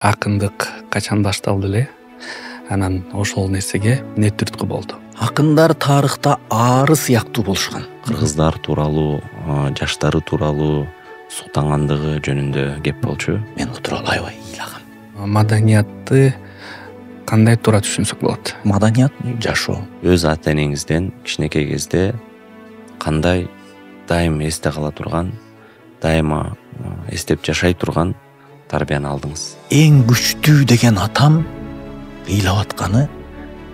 акындык качан башталды эле, анан ошол нерсеге эмне түрткү болду? Акындар тарыхта ары сыяктуу болушкан. Кыргыздар тууралуу, жаштары тууралуу, суктангандыгы жөнүндө кеп болчу. Мен отура албай ыйлагам. Маданиятты кандай туура түшүнсөк болот? Маданият жашоо. Өз ата энеңизден кичинекей кезде кандай дайым эсте кала турган, дайыма эстеп жашай турган тарбияны алдыңыз? Эң күчтүү деген атам ыйлап атканы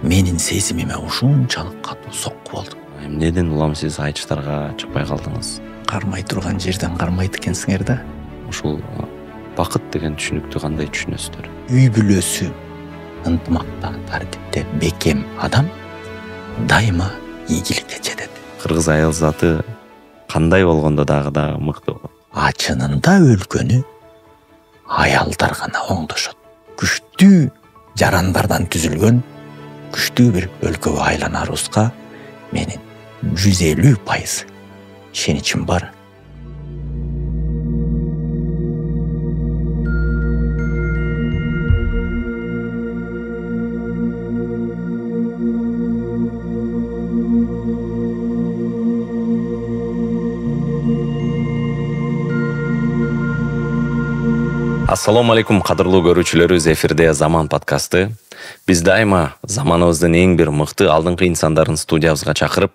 менин сезимиме ушунчалык катуу сокку болду. Эмнеден улам сиз айтыштарга чыкпай калдыңыз? Кармай турган жерден кармайт экенсиңер да. Ушул бакыт деген түшүнүктү кандай түшүнөсүздөр? Үй бүлөсү ынтымакта, тартипте бекем адам дайыма ийгиликке жетет. Кыргыз аял заты кандай болгондо дагы мыкты болот. Ачынында өлкөнү аялдар гана оңдошот. Күчтүү жарандардан түзүлгөн күчтүү бир өлкөгө айланарыбызга менин 150% ишеничим бар. Ассаламу алейкум, кадырлуу көрүүчүлөрүбүз, эфирде Заман подкасты. Биз дайыма заманыбыздын эң бир мыкты алдыңкы инсандарын студиябызга чакырып,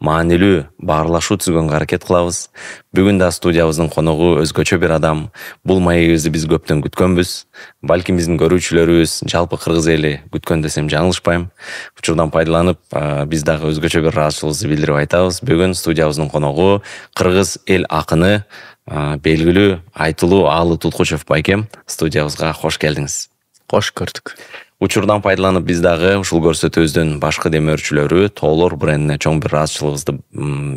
маанилүү баарлашуу түзгөнгө аракет кылабыз. Бүгүн да студиябыздын коногу өзгөчө бир адам. Бул маегибизди биз көптөн күткөнбүз. Балким биздин көрүүчүлөрүбүз, жалпы кыргыз эли күткөн десем жаңылышпайм. Учурдан пайдаланып, биз дагы өзгөчө бир ыраазычылыгыбызды билдирип айтабыз. Бүгүн студиябыздын коногу кыргыз эл акыны, белгилүү айтылуу Аалы Тулкучев байкем. Студиябызга кош келдиңиз. Кош көрдүк. Учурдан пайдаланып, биз дагы ушул көрсөтүүбүздүн башкы демөөрчүлөрү Тоолор брендине чоң бир ыраазычылыгыбызды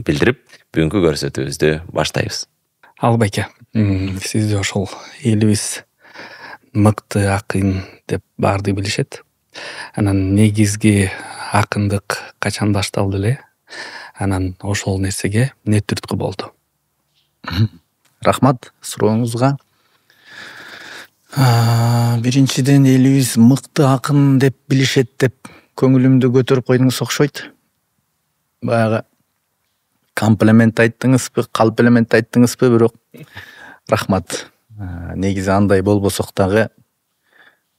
билдирип, бүгүнкү көрсөтүүбүздү баштайбыз. Ал байке, сизди ошол элибиз мыкты акын деп баарды билишет. Анан негизги акындык качан башталды эле? Анан ошол нерсеге эмне түрткү болду? Рахмат сурооңузга. Биринчиден элибиз мыкты акын деп билишет деп көңүлүмдү көтөрүп койдуңуз окшойт. Баягы комплимент айттыңызбы, калплимент айттыңызбы, бирок рахмат. Негизи андай болбосок дагы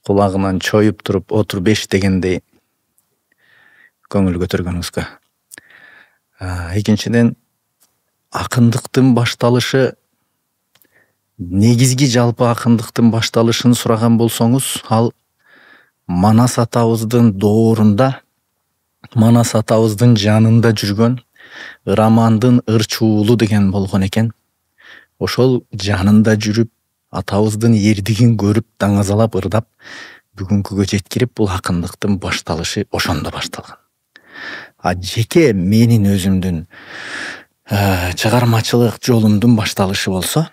кулагынан чоюп туруп отур 5 дегендей көңүл көтөргөнүңүзгө. Экинчиден акындыктын башталышы, негизги жалпы акындыктын башталышын сураган болсоңуз, ал Манас атабыздын доорунда, Манас атабыздын жанында жүргөн Ырамандын ырчуулу деген болгон экен. Ошол жанында жүрүп, атабыздын эрдигин көрүп, даңазалап, ырдап, бүгүнкүгө жеткирип, бул акындыктын башталышы ошондо башталган. Жеке менин өзүмдүн чыгармачылык жолумдун башталышы болсо,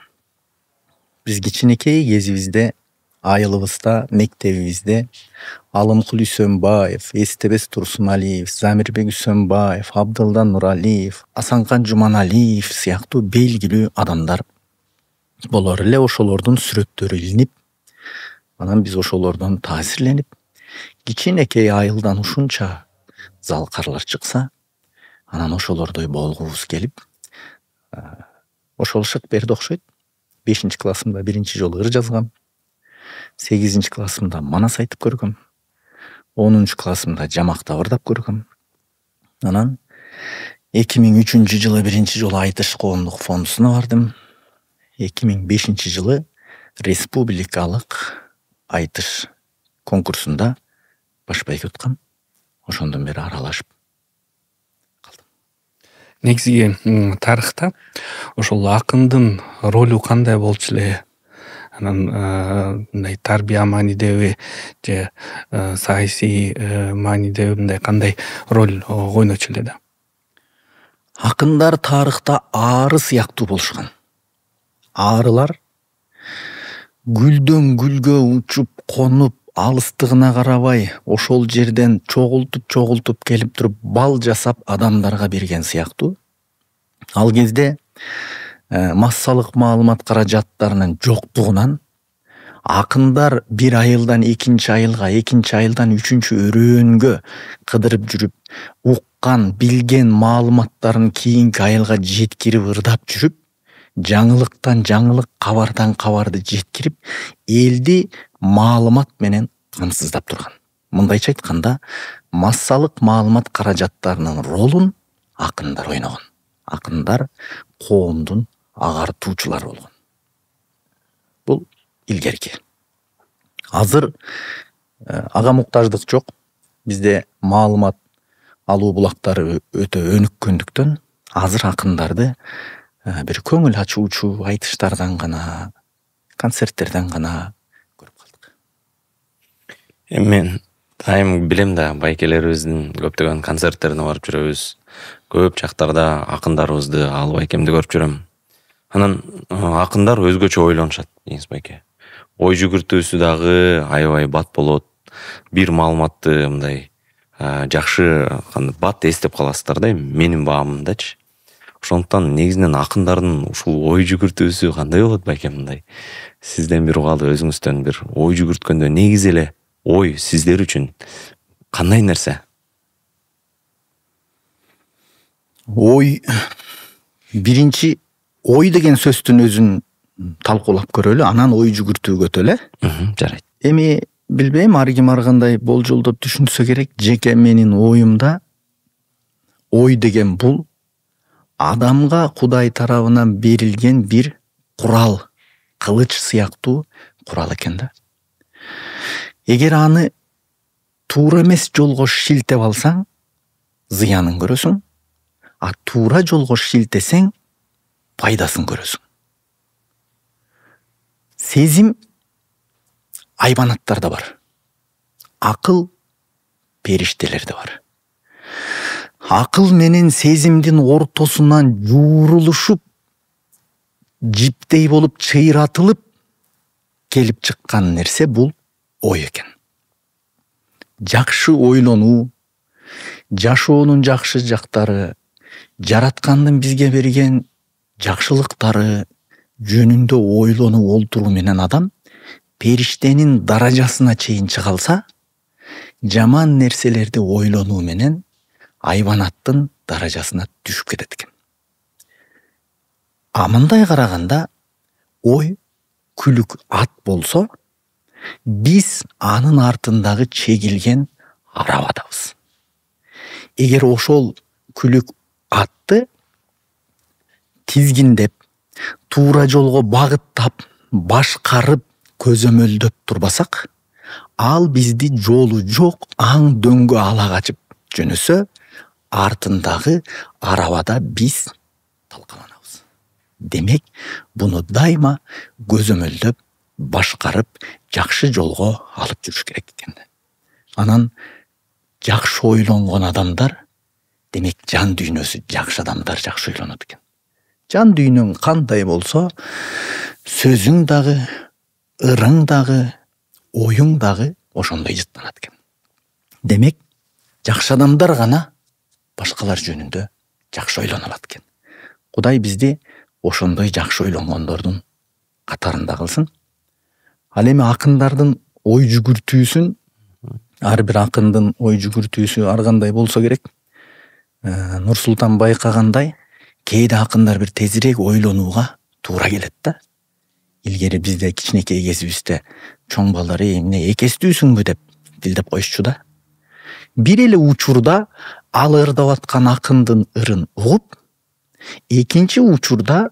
биз кичинекей кезибизде, айылыбызда, мектебибизде Алымкул Үсөнбаев, Эстебес Турсуналиев, Замирбек Үсөнбаев, Абдылда Нуралиев, Асанкан Жуманалиев сыяктуу белгилүү адамдар болор эле. Ошолордун сүрөттөрү илинип, анан биз ошолордон таасирленип, кичинекей айылдан ушунча залкарлар чыкса, анан ошолордой болгубуз келип, ошол шык берди окшойт. 5 классымда биринчи жолу ыр жазгам. 8 классымда манас айтып көргөм. 10 классымда жамакта ырдап көргөм. Анан 2003 жылы биринчи жолу айтыш коомдук фондусуна бардым. 2005 жылы республикалык айтыш конкурсунда баш байке уткам. Ошондон бери аралашып калдым. Негизги тарыхта ошол акындын ролу кандай болчу эле? Анан мындай тарбия маанидеби же саясий маанидеби мындай кандай роль ойночу эле да? Акындар тарыхта ары сыяктуу болушкан. Арылар гүлдөн гүлгө учуп, конуп, алыстыгына карабай, ошол жерден чогултуп келип туруп бал жасап адамдарга берген сыяктуу. Ал кезде массалык маалымат каражаттарынын жоктугунан Акындар бир айылдан экинчи айылга, экинчи айылдан үчүнчү өрөөнгө кыдырып жүрүп, уккан, билген маалыматтарын кийинки айылга жеткирип ырдап жүрүп, жаңылыктан жаңылык, кабардан кабарды жеткирип, элди маалымат менен камсыздап турган. Мындайча айтканда, массалык маалымат каражаттарынын ролун акындар ойногон. Акындар коомдун агартуучулары болгон. Бул илгерки. Азыр ага муктаждык жок. Бизде маалымат алуу булактары өтө өнүккөндүктөн азыр акындарды бир көңүл ачуучу айтыштардан гана, концерттерден гана көрүп калдык. Мен айым билем да, байкелерибиздин көптөгөн концерттерине барып жүрөбүз. Көп жактарда акындарыбызды алып байкемди көрүп жүрөм. Анан акындар өзгөчө ойлонушат, Деңиз байке. Ой жүгүртүүсү дагы аябай бат болот. Бир маалыматты мындай жакшы бат эстеп каласыздар да, менин баамымдачы. Ошондуктан негизинен акындардын ушул ой жүгүртүүсү кандай болот байкем мындай? Сизден бир угалы, өзүңүздөн бир ой жүгүрткөндө негизи эле ой сиздер үчүн кандай нерсе? Ой, биринчи ой деген сөздүн өзүн талкуулап көрөлү, анан ой жүгүртүүгө өтөлү. Жарайт. Эми билбейм, ар ким ар кандай болжолдоп түшүнсө керек. Жеке менин оюмда ой деген бул адамга Кудай тарабынан берилген бир курал, кылыч сыяктуу курал экен да. Эгер аны туура эмес жолго шилтеп алсаң, зыянын көрөсүң, а туура жолго шилтесең, пайдасын көрөсүң. Сезим айбанаттарда бар. Акыл периштелерде бар. Акыл менен сезимдин ортосунан жуурулушуп, жиптей болуп чыйратылып келип чыккан нерсе бул ой экен. Жакшы ойлонуу, жашоонун жакшы жактары, жараткандын бизге берген жакшылыктары жөнүндө ойлонуп олтуруу менен адам периштенин даражасына чейин чыга алса, жаман нерселерди ойлонуу менен айбанаттын даражасына түшүп кетет экен. А мындай караганда ой күлүк ат болсо, биз анын артындагы чегилген арабадабыз. Эгер ошол күлүк атты тизгиндеп, туура жолго багыттап, башкарып, көзөмөлдөп турбасак, ал бизди жолу жок аң дөңгө ала качып жөнөсө, артындагы арабада биз талкаланабыз. Демек, буну дайыма көзөмөлдөп, башкарып, жакшы жолго алып жүрүш керек экен. Анан жакшы ойлонгон адамдар, демек жан дүйнөсү жакшы адамдар жакшы ойлонот экен. Жан дүйнөң кандай болсо, сөзүң дагы, ырың дагы, оюң дагы ошондой жыттанат экен. Демек, жакшы адамдар гана башкалар жөнүндө жакшы ойлоно алат экен. Кудай бизди ошондой жакшы ойлонгондордун катарында кылсын. Ал эми акындардын ой жүгүртүүсүн, ар бир акындын ой жүгүртүүсү ар кандай болсо керек. Нурсултан байкагандай, кээде акындар бир тезирээк ойлонууга туура келет да. Илгери бизде кичинекей кезибизде чоң балдар эмне экестүүсүңбү деп дилдеп коюшчу да. Бир эле учурда ал ырдап аткан акындын ырын угуп, экинчи учурда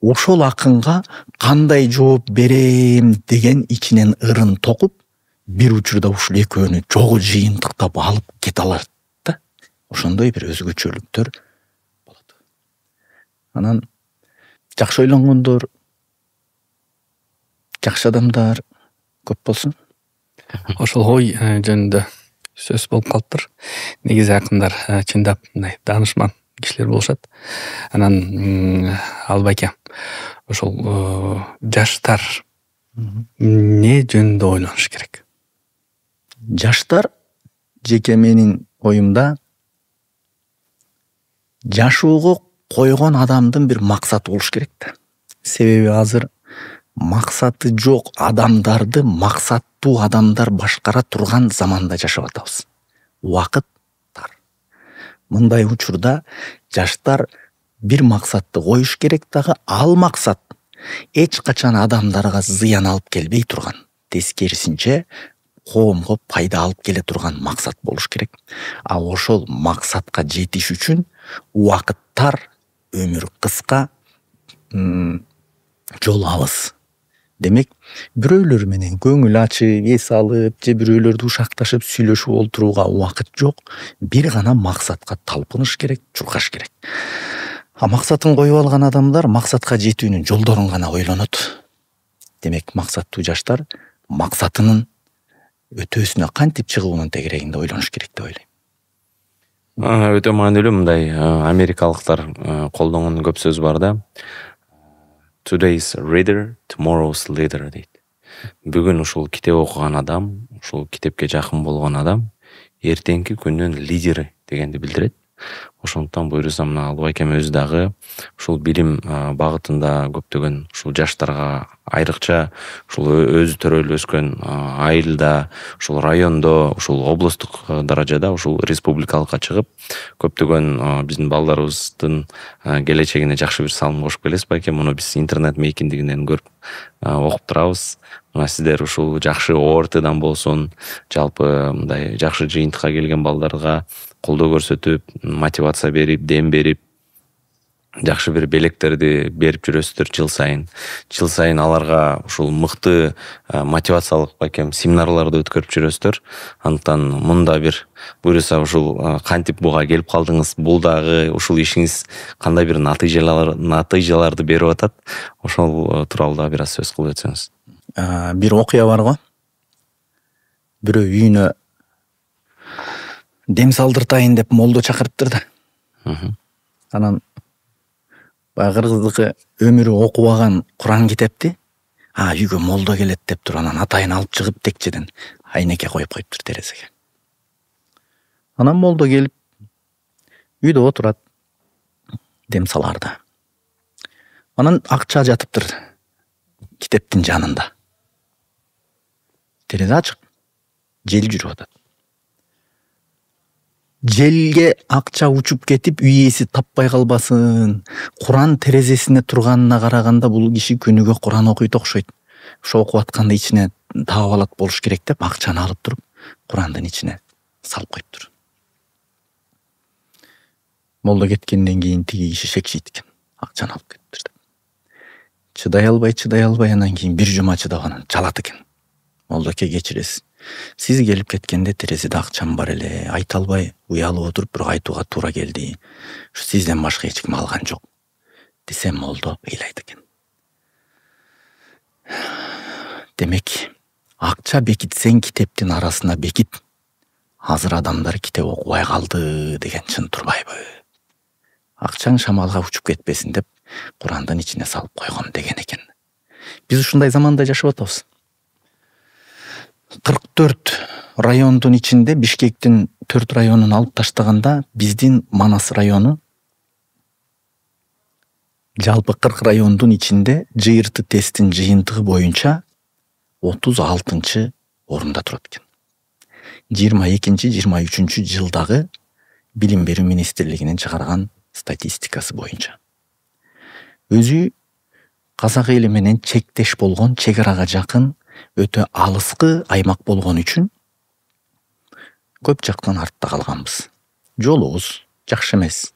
ошол акынга кандай жооп берем деген ичинен ырын токуп, бир учурда ушул экөөнү жогу жыйынтыктап алып кете алат да. Ошондой бир өзгөчөлүктөр болот. Анан жакшы ойлонгондор, жакшы адамдар көп болсун. Ошол ой жөнүндө сөз болуп калыптыр. Негизи акындар чындап мындай даанышман кишилер болушат. Анан Албайке, ошол жаштар эмне жөнүндө ойлонуш керек? Жаштар, жеке менин оюмда, жашоого койгон адамдын бир максаты болуш керек да. Себеби азыр максаты жок адамдарды максаттуу адамдар башкара турган заманда жашап атабыз. Убакыт тар. Мындай учурда жаштар бир максатты коюш керек дагы, ал максат эч качан адамдарга зыян алып келбей турган, тескерисинче коомго пайда алып келе турган максат болуш керек. А ошол максатка жетиш үчүн убакыт тар, өмүр кыска, жол алыс. Демек, бирөөлөр менен көңүл ачып, эс алып, же бирөөлөрдү ушакташып сүйлөшүп олтурууга убакыт жок. Бир гана максатка талпыныш керек, чуркаш керек. А максатын коюп алган адамдар максатка жетүүнүн жолдорун гана ойлонот. Демек, максаттуу жаштар максатынын өтөөсүнө кантип чыгуунун тегерегинде ойлонуш керек деп ойлойм. Өтө маанилүү. Мындай америкалыктар колдонгон көп сөз бар да. Today's reader, tomorrow's leader дейт. Бүгүн ушул китеп окуган адам, ушул китепке жакын болгон адам эртеңки күндүн лидери дегенди билдирет. Ошондуктан буюрса мына Алып акем өзү дагы ушул билим багытында көптөгөн ушул жаштарга, айрыкча ушул өзү төрөлүп өскөн айылда, ушул райондо, ушул облустук даражада, ушул республикалыкка чыгып көптөгөн биздин балдарыбыздын келечегине жакшы бир салым кошуп келесиз балким. Муну биз интернет мейкиндигинен көрүп окуп турабыз. Мына сиздер ушул жакшы ОРТдан болсун, жалпы мындай жакшы жыйынтыкка келген балдарга колдоо көрсөтүп, мотивация берип, дем берип, жакшы бир белектерди берип жүрөсүздөр жыл сайын. Жыл сайын аларга ушул мыкты мотивациялык балким семинарларды өткөрүп жүрөсүздөр. Андыктан мында бир буюрса ушул кантип буга келип калдыңыз, бул дагы ушул ишиңиз кандай бир натыйжаларды берип атат. Ошол тууралуу да бир аз сөз кылып өтсөңүз. Бир окуя бар го. Бирөө үйүнө дем салдыртайын деп молдо чакырыптыр да. Анан баягы кыргыздыкы өмүрү окубаган Куран китепти үйгө молдо келет деп туруп анан атайын алып чыгып текчеден айнеке коюп коюптур терезеге. Анан молдо келип үйдө отурат, дем саларда. Анан акча жатыптыр китептин жанында. Терезе ачык, жел жүрүп атат. Желге акча учуп кетип, үй ээси таппай калбасын. Куран терезесине турганына караганда бул киши күнүгө Куран окуйт окшойт. Ошо окуп атканда ичине таап алат болуш керек деп акчаны алып туруп Курандын ичине салып коюптур. Молдо кеткенден кийин тиги киши шекчийт экен. Акчаны алып кетиптир. Чыдай албай анан кийин бир жума чыдап анан чалат экен. Молдоке кечиресиз. Сиз келип кеткенде терезеде акчам бар эле, айта албай уялып отуруп бирок айтууга туура келди. Ушу сизден башка эч ким алган жок. Десе молдо ыйлайт экен. Демек, акча бекитсең китептин арасына бекит. Азыр адамдар китеп окубай калды деген чын турбайбы? Акчаң шамалга учуп кетпесин деп Курандын ичине салып койгон деген экен. Биз ушундай заманда жашап атабыз. 44 райондун ичинде Бишкектин 4 районун алып таштаганда биздин Манас району жалпы 40 райондун ичинде жыйырты тесттин жыйынтыгы боюнча 36 орунда турат экен. 22-23 жылдагы билим берүү министрлигинин чыгарган статистикасы боюнча. Өзү казак эли менен чектеш болгон, чек арага жакын, өтө алыскы аймак болгон үчүн көп жактан артта калганбыз. Жолубуз жакшы эмес.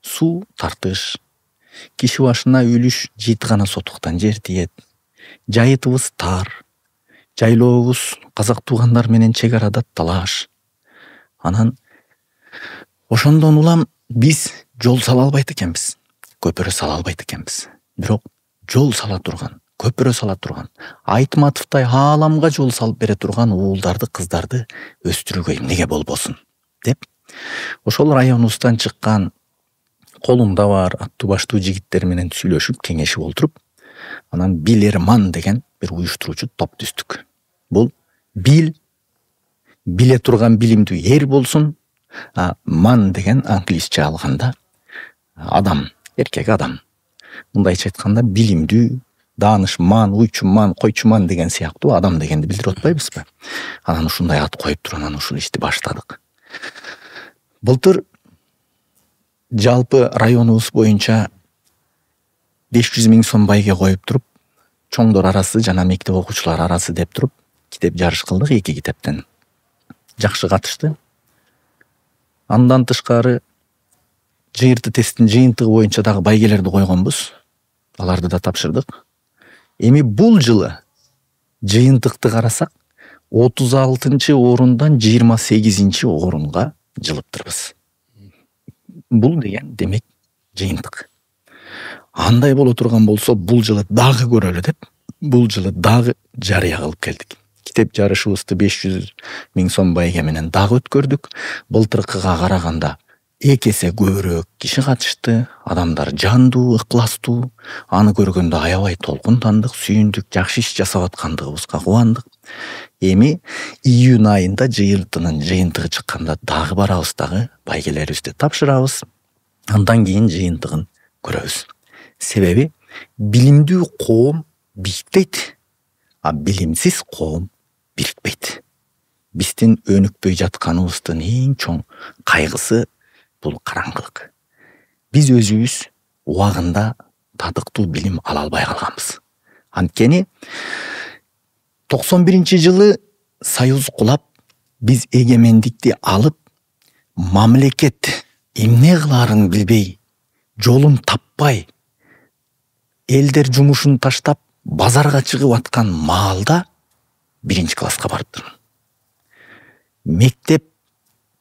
Суу тартыш, киши башына үлүш жыйты сотуктан жер тиет. Жайытыбыз тар. Жайлообуз казак туугандар менен чек арада талаш. Анан ошондон улам биз жол сала албайт экенбиз. Көпүрө сала албайт экенбиз. Бирок жол сала турган, көпүрө сала турган, Айтматовтай ааламга жол салып бере турган уулдарды, кыздарды өстүрүүгө эмнеге болбосун деп ошол районубуздан чыккан колумда бар аттуу баштуу жигиттер менен сүйлөшүп, кеңешип олтуруп, анан Билерман деген бир уюштуруучу топ түздүк. Бул биле турган билимдүү эр болсун, ман деген англисче алганда адам, эркек адам. Мындайча айтканда билимдүү, даанышман, уйчуман, койчуман деген сыяктуу адам дегенди билдирип атпайбызбы? Анан ушундай ат коюп туруп анан ушул ишти баштадык. Былтыр жалпы районубуз боюнча 500 000 сом байге коюп туруп, чоңдор арасы жана мектеп окуучулары арасы деп туруп китеп жарыш кылдык. 2 китептен жакшы катышты. Андан тышкары жыйырты тесттин жыйынтыгы боюнча дагы байгелерди койгонбуз. Аларды да тапшырдык. Эми бул жылы жыйынтыкты карасак 36 орундан 28 орунга жылыптырбыз. Бул деген демек жыйынтык. Андай боло турган болсо бул жылы дагы көрөлү деп, бул жылы дагы жарыя кылып келдик. Китеп жарышыбызды 500 000 сом байге менен дагы өткөрдүк. Былтыркыга караганда 2 эсе көбүрөөк киши катышты. Адамдар жандуу, ыкластуу. Аны көргөндө аябай толкундандык, сүйүндүк, жакшы иш жасап аткандыгыбызга кубандык. Эми июнь айында жыйынтынын жыйынтыгы чыкканда дагы барабыз, дагы байгелерибизди тапшырабыз. Андан кийин жыйынтыгын көрөбүз. Себеби билимдүү коом бийиктейт, а билимсиз коом бирикпейт. Биздин өнүкпөй жатканыбыздын эң чоң кайгысы бул караңгылык. Биз өзүбүз убагында татыктуу билим ала албай калганбыз. Анткени 91-жылы союз кулап, биз эгемендикти алып, мамлекет эмне кылаарын билбей, жолун таппай, элдер жумушун таштап базарга чыгып аткан маалда 1-класска барыптырмын. Мектеп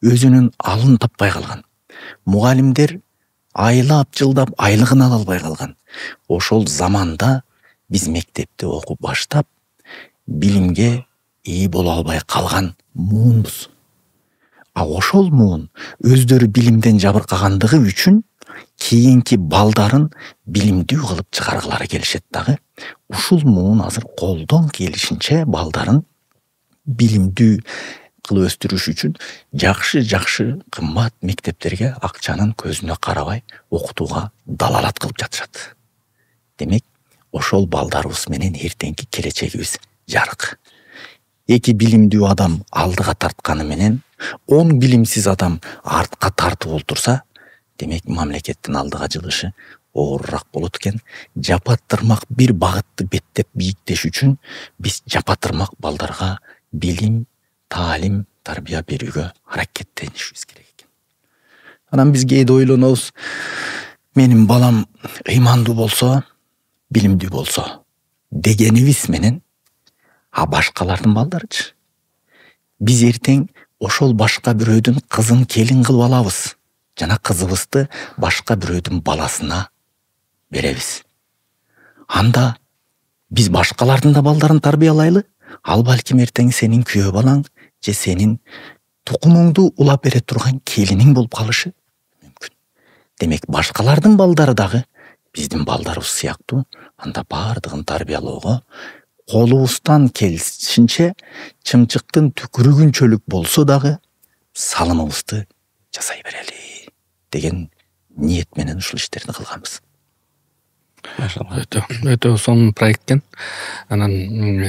өзүнүн алын таппай калган. Мугалимдер айлап жылдап айлыгын ала албай калган. Ошол заманда биз мектепти окуп баштап, билимге ээ боло албай калган муунбуз. А ошол муун өздөрү билимден жабыркагандыгы үчүн кийинки балдарын билимдүү кылып чыгаргылары келишет дагы. Ушул муун азыр колдон келишинче балдарын билимдүү кылып өстүрүш үчүн жакшы кымбат мектептерге акчанын көзүнө карабай окутууга далалат кылып жатышат. Демек, ошол балдарыбыз менен эртеңки келечегибиз жарык. 2 билимдүү адам алдыга тартканы менен 10 билимсиз адам артка тартып олтурса, демек мамлекеттин алдыга жылышы оорураак болот экен. Жапа-тырмак бир багытты беттеп бийиктеш үчүн биз жапа-тырмак балдарга билим, таалим, тарбия берүүгө аракеттенишибиз керек экен. Анан биз кээде ойлонобуз, менин балам ыймандуу болсо, билимдүү болсо дегенибиз менен, а башкалардын балдарычы? Биз эртең ошол башка бирөөдүн кызын келин кылып алабыз жана кызыбызды башка бирөөдүн баласына беребиз. Анда биз башкалардын да балдарын тарбиялайлы, ал балким эртең сенин күйөө балаң же сенин тукумуңду улап бере турган келиниң болуп калышы мүмкүн. Демек, башкалардын балдары дагы биздин балдарыбыз сыяктуу. Анда бардыгын тарбиялоого колубуздан келишинче чымчыктын түкүрүгүнчөлүк болсо дагы салымыбызды жасай берели деген ниет менен ушул иштерди кылганбыз. Өтө сонун проект экен. Анан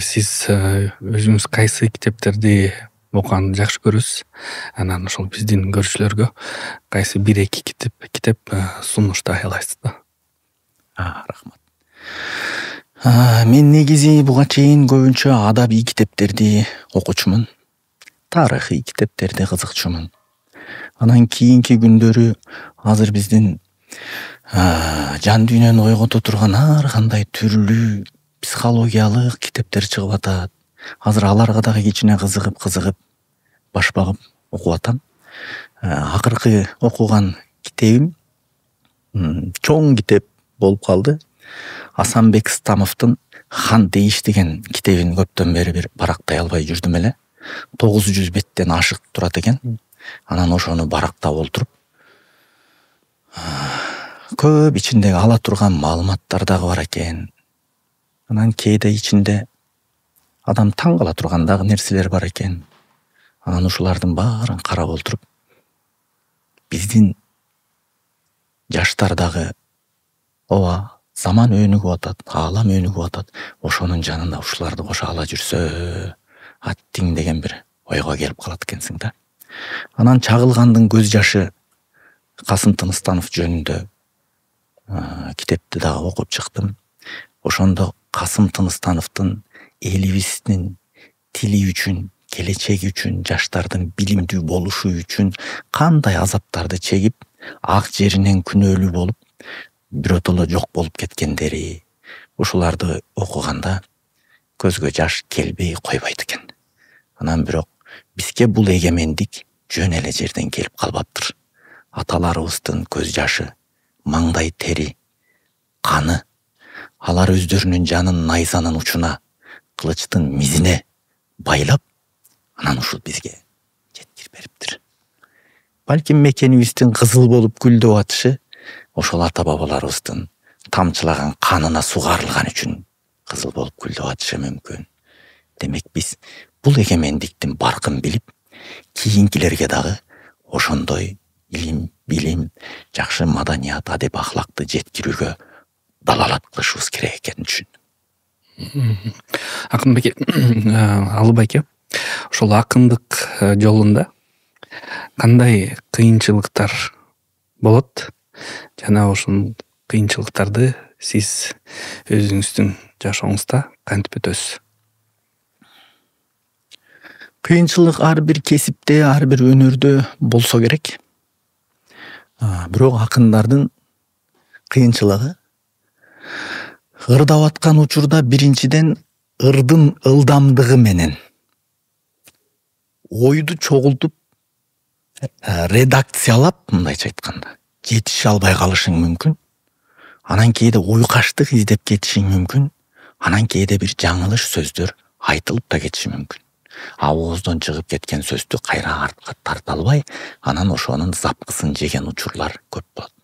сиз өзүңүз кайсы китептерди окуганды жакшы көрөсүз? Анан ошол биздин көрүүчүлөргө кайсы 1-2 китеп сунуштай аласыз да? Рахмат. Мен негизи буга чейин көбүнчө адабий китептерди окучумун. Тарыхый китептерди кызыкчумун. Анан кийинки күндөрү азыр биздин жан дүйнөнү ойгото турган ар кандай түрлүү психологиялык китептер чыгып атат. Азыр аларга дагы кичине кызыгып баш багып окуп атам. Акыркы окуган китебим чоң китеп болуп калды. Асанбек Стамовдун Хан Дейиш деген китебин көптөн бери бир барактай албай жүрдүм эле. 900 беттен ашык турат экен. Анан ошону барактап олтуруп, көп ичиндеги ала турган маалыматтар дагы бар экен. Анан кээде ичинде адам таң кала турган дагы нерселер бар экен. Анан ушулардын баарын карап олтуруп, биздин жаштар дагы ооба заман өнүгүп атат, аалам өнүгүп атат. Ошонун жанында ушуларды кошо ала жүрсө аттиң деген бир ойго келип калат экенсиң да. Анан чагылгандын көз жашы Касым Тыныстанов жөнүндө китепти дагы окуп чыктым. Ошондо Касым Тыныстановдун элибиздин тили үчүн, келечеги үчүн, жаштардын билимдүү болушу үчүн кандай азаптарды чегип, ак жеринен күнөөлүү болуп, биротоло жок болуп кеткендери, ушуларды окуганда көзгө жаш келбей койбойт экен. Анан бирок бизге бул эгемендик жөн эле жерден келип калбаптыр. Аталарыбыздын көз жашы, маңдай тери, каны, алар өздөрүнүн жанын найзанын учуна, кылычтын мизине байлап, анан ушул бизге жеткирип бериптир. Балким мекенибиздин кызыл болуп гүлдөп атышы ошол ата бабаларыбыздын тамчылаган канына сугарылган үчүн кызыл болуп гүлдөп атышы мүмкүн. Демек биз бул эгемендиктин баркын билип, кийинкилерге дагы ошондой илим, билим, жакшы маданият, адеп ахлакты жеткирүүгө далалат кылышыбыз керек экенин түшүндүм. Акынбек Алыбайке, ошол акындык жолунда кандай кыйынчылыктар болот жана ошол кыйынчылыктарды сиз өзүңүздүн жашооңузда кантип өтөсүз? Кыйынчылык ар бир кесипте, ар бир өнөрдө болсо керек. Бирок акындардын кыйынчылыгы ырдап аткан учурда биринчиден ырдын ылдамдыгы менен ойду чогултуп редакциялап, мындайча айтканда, жетише албай калышың мүмкүн. Анан кээде уйкаштык издеп кетишиң мүмкүн. Анан кээде бир жаңылыш сөздөр айтылып да кетиши мүмкүн. Ооздон чыгып кеткен сөздү кайра артка тарта албай, анан ошонун запкысын жеген учурлар көп болот.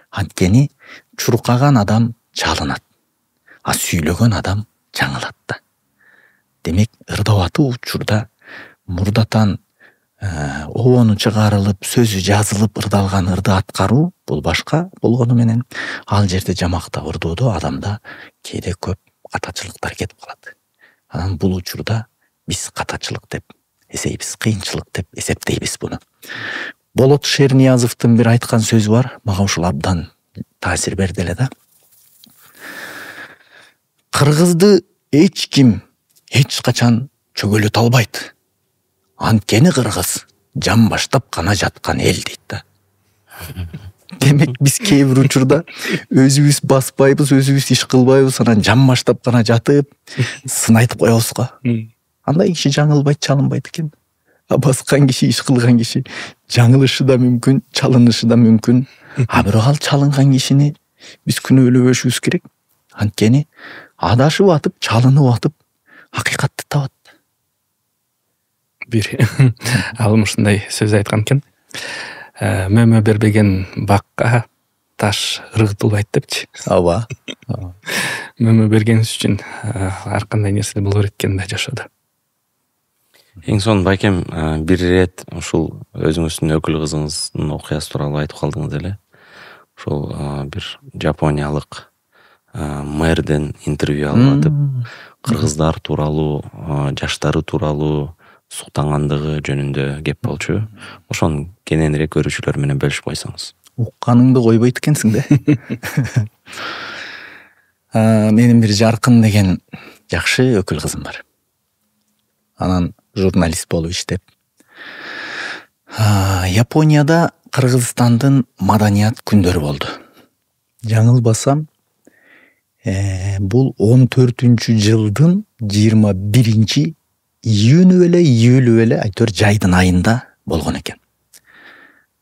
Анткени чуркаган адам чалынат, а сүйлөгөн адам жаңылат да. Демек, ырдап атуу учурда мурдатан обону чыгарылып, сөзү жазылып ырдалган ырды аткаруу бул башка болгону менен, ал жерде жамактап ырдоодо адамда кээде көп катачылыктар кетип калат. Анан бул учурда биз катачылык деп эсейбиз, кыйынчылык деп эсептейбиз буну. Болот Шерниязовдун бир айткан сөзү бар, мага ушул абдан таасир берди эле да. Кыргызды эч ким эч качан чөгөлөтө албайт. Анткени кыргыз жан баштап гана жаткан эл дейт да. Демек, биз кээ бир учурда өзүбүз баспайбыз, өзүбүз иш кылбайбыз, анан жан баштап гана жатып, сын айтып коебуз го. Андай киши жаңылбайт, чалынбайт экен. Баскан киши, иш кылган киши жаңылышы да мүмкүн, чалынышы да мүмкүн. Бирок ал чалынган кишини биз күнөөлөбөшүбүз керек. Анткени адашып атып, чалынып атып, акыйкатты табат. Бир алым ушундай сөз айткан экен. Мөмө бербеген бакка таш ыргытылбайт депчи. Ооба. Мөмө бергенибиз үчүн ар кандай нерсе боло берет экен да жашоодо. Эң сонун байкем, бир ирет ушул өзүңүздүн өкүл кызыңыздын окуясы тууралуу айтып калдыңыз эле. Ушул бир жапониялык мэрден интервью алып атып, кыргыздар тууралуу, жаштары тууралуу суктангандыгы жөнүндө кеп болчу. Ошону кененирээк көрүүчүлөр менен бөлүшүп койсоңуз. Укканыңды койбойт экенсиң да. Менин бир Жаркын деген жакшы өкүл кызым бар. Анан журналист болуп иштеп, Японияда Кыргызстандын маданият күндөрү болду. Жаңылбасам, бул 14-жылдын 21 июлү беле, айтор жайдын айында болгон экен.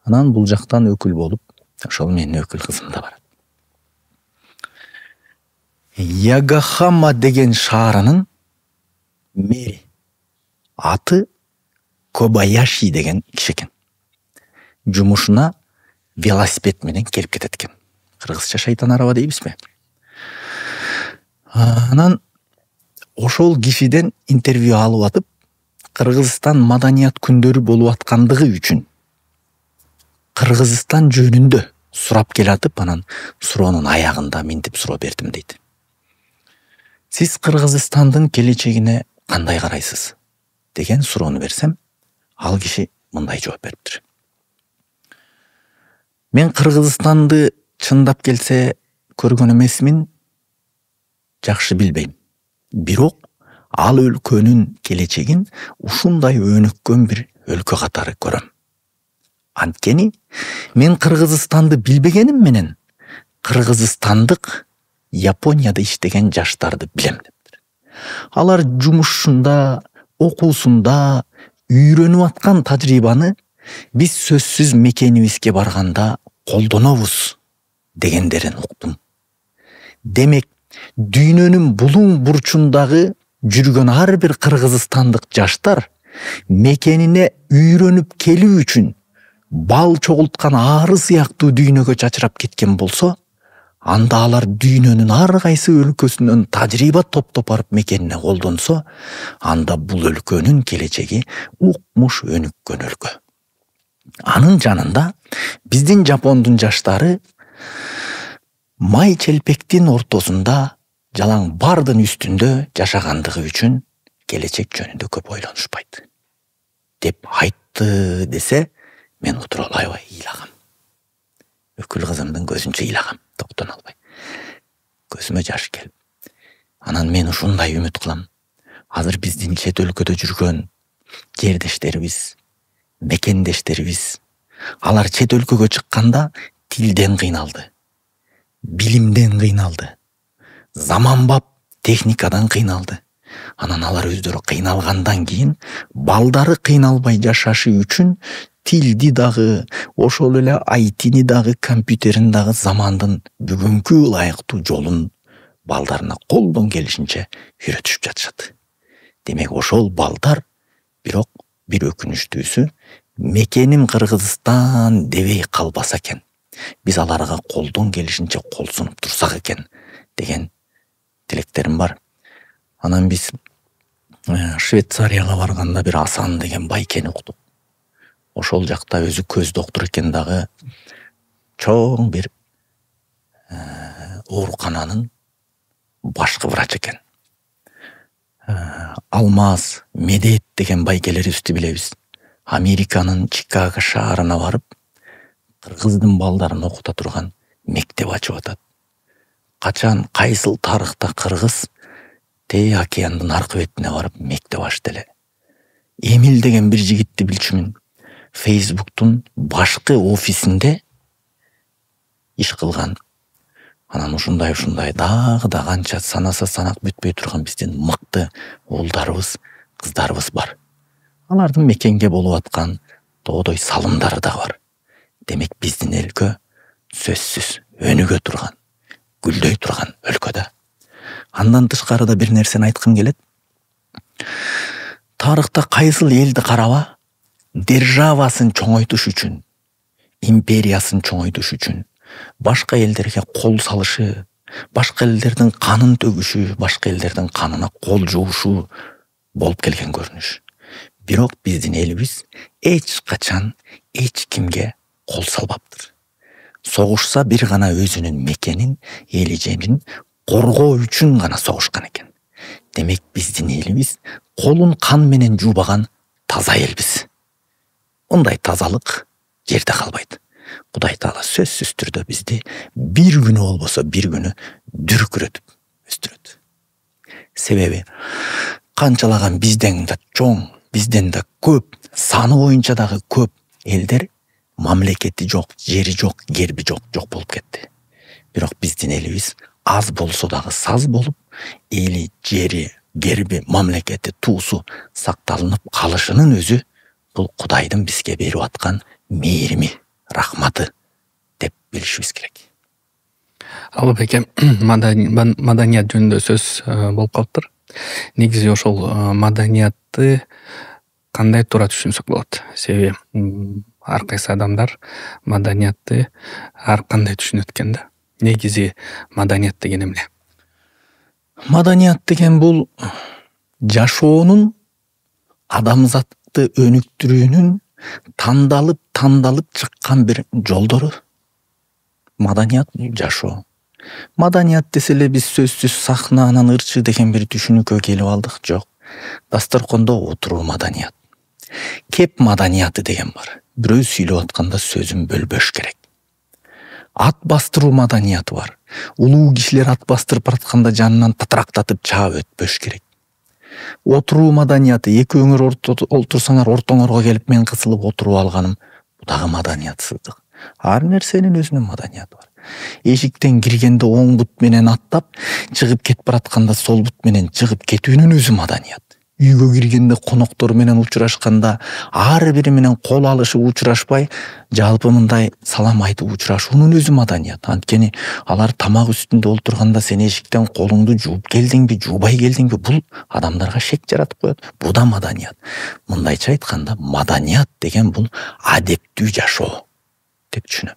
Анан бул жактан өкүл болуп, ошол менин өкүл кызым да бар. Ягохама деген шаарынын мэри, аты Кобаяши деген киши экен. Жумушуна велосипед менен келип кетет экен. Кыргызча шайтан араба дейбизби? Анан ошол кишиден интервью алып атып, Кыргызстан маданият күндөрү болуп аткандыгы үчүн Кыргызстан жөнүндө сурап келатып, анан суроонун аягында минтип суроо бердим дейт. Сиз Кыргызстандын келечегине кандай карайсыз деген суроону берсем, ал киши мындай жооп бериптир. Мен Кыргызстанды чындап келсе көргөн эмесмин, жакшы билбейм. Бирок ал өлкөнүн келечегин ушундай өнүккөн бир өлкө катары көрөм. Анткени мен Кыргызстанды билбегеним менен кыргызстандык Японияда иштеген жаштарды билем дептир. Алар жумушунда, окуусунда үйрөнүп аткан тажрыйбаны биз сөзсүз мекенибизге барганда колдонобуз дегендерин уктум. Демек, дүйнөнүн булуң бурчундагы жүргөн ар бир кыргызстандык жаштар мекенине үйрөнүп келүү үчүн бал чогулткан ары сыяктуу дүйнөгө чачырап кеткен болсо, анда алар дүйнөнүн ар кайсы өлкөсүнөн тажрыйба топтоп барып мекенине колдонсо, анда бул өлкөнүн келечеги укмуш өнүккөн өлкө. Анын жанында биздин Жапондун жаштары май челпектин ортосунда жалаң бардын үстүндө жашагандыгы үчүн келечек жөнүндө көп ойлонушпайт деп айтты десе, мен отура албай ыйлагам. Өкүл кызымдын көзүнчө ыйлагам, токтоно албай. Көзүмө жаш келип. Анан мен ушундай үмүт кылам. Азыр биздин чет өлкөдө жүргөн жердештерибиз, мекендештерибиз, алар чет өлкөгө чыкканда тилден кыйналды, билимден кыйналды, заманбап техникадан кыйналды. Анан алар өздөрү кыйналгандан кийин балдары кыйналбай жашашы үчүн тилди дагы, ошол эле айтини дагы, компьютерин дагы замандын бүгүнкү ылайыктуу жолун балдарына колдон келишинче үйрөтүшүп жатышат. Демек, ошол балдар бирок бир өкүнүчтүүсү мекеним Кыргызстан дебей калбаса экен. Биз аларга колдон келишинче кол сунуп турсак экен деген тилектерим бар. Анан биз Швейцарияга барганда бир Асан деген байкени уктук. Ошол жакта өзү көз доктуру экен дагы, чоң бир оорукананын башкы врачы экен. Алмаз, Медет деген байкелерибизди билебиз. Американын Чикаго шаарына барып, кыргыздын балдарын окута турган мектеп ачып атат. Качан, кайсыл тарыхта кыргыз Тээ океандын аркы бетине барып мектеп ачты эле. Эмил деген бир жигитти билчүмүн. Фейсбуктун башкы офисинде иш кылган. Анан ушундай дагы да канча санаса санак бүтпөй турган биздин мыкты уулдарыбыз, кыздарыбыз бар. Алардын мекенге болуп аткан тоодой салымдары да бар. Демек, биздин өлкө сөзсүз өнүгө турган, гүлдөй турган өлкөдө. Андан тышкарыда бир нерсени айткым келет. Тарыхта кайсыл элди караба, державасын чоңойтуш үчүн, империясын чоңойтуш үчүн башка элдерге кол салышы, башка элдердин канын төгүшү, башка элдердин канына кол жуушу болуп келген көрүнүш. Бирок биздин элибиз эч качан эч кимге кол салбаптыр. Согушса бир гана өзүнүн мекенин, эли жерин коргоо үчүн гана согушкан экен. Демек, биздин элибиз колун кан менен жуубаган таза элбиз. Ондай тазалык жерде калбайт. Кудай Таала сөзсүз түрдө бизди бир күнү болбосо бир күнү дүркүрөтүп өстүрөт. Себеби канчалаган бизден да чоң, бизден да көп, саны боюнча дагы көп элдер мамлекети жок, жери жок, герби жок болуп кетти. Бирок биздин элибиз аз болсо дагы саз болуп, эли, жери, герби, мамлекети, туусу сакталынып калышынын өзү бул Кудайдын бизге берип аткан мээрими, рахматы деп билишибиз керек. Алып эке, маданият жөнүндө сөз болуп калыптыр. Негизи ошол маданиятты кандай туура түшүнсөк болот? Себеби ар кайсы адамдар маданиятты ар кандай түшүнөт экен да. Негизи маданият деген эмне? Маданият деген бул жашоонун, адамзатты өнүктүрүүнүн тандалып чыккан бир жолдору. Маданият жашоо. Маданият десе эле биз сөзсүз сахна анан ырчы деген бир түшүнүккө келип алдык. Жок. Дасторкондо отуруу маданият. Кеп маданияты деген бар. Бирөө сүйлөп атканда сөзүн бөлбөш керек. Ат бастыруу маданияты бар. Улуу кишилер ат бастырып баратканда жанынан татырактатып чаап өтпөш керек. Отуруу маданияты, экөөңөр олтурсаңар ортоңорго келип мен кысылып отуруп алганым, бул дагы маданиятсыздык. Ар нерсенин өзүнүн маданияты бар. Эшиктен киргенде оң бут менен аттап, чыгып кетип баратканда сол бут менен чыгып кетүүнүн өзү маданият. Үйгө киргенде коноктор менен учурашканда ар бири менен кол алышып учурашпай, жалпы мындай салам айтып учурашуунун өзү маданият. Анткени алар тамак үстүндө олтурганда сен эшиктен колуңду жууп келдиңби, жуубай келдиңби, бул адамдарга шек жаратып коет. Бул да маданият. Мындайча айтканда, маданият деген бул адептүү жашоо деп түшүнөм.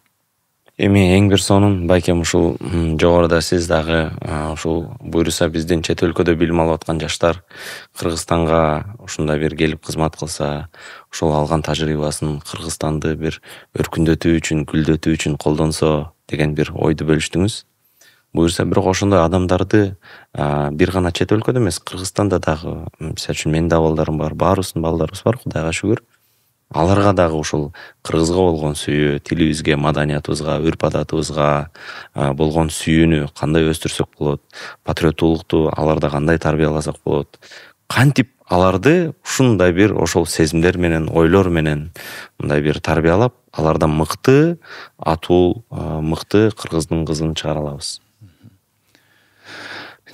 Эми эң бир сонун байкем ушул жогоруда сиз дагы ушул буюрса биздин чет өлкөдө билим алып аткан жаштар Кыргызстанга ушундай бир келип кызмат кылса, ушул алган тажрыйбасын Кыргызстанды бир өркүндөтүү үчүн, гүлдөтүү үчүн колдонсо деген бир ойду бөлүштүңүз. Буюрса бирок ошондой адамдарды бир гана чет өлкөдө эмес, Кыргызстанда дагы, мисалы үчүн менин да балдарым бар, баарыбыздын балдарыбыз бар, Кудайга шүгүр. Аларга дагы ушул кыргызга болгон сүйүү, тилибизге, маданиятыбызга, үрп-адатыбызга болгон сүйүүнү кандай өстүрсөк болот, патриоттуулукту аларда кандай тарбияласак болот, кантип аларды ушундай бир ошол сезимдер менен, ойлор менен мындай бир тарбиялап, алардан мыкты атуу, мыкты кыргыздын кызын чыгара алабыз.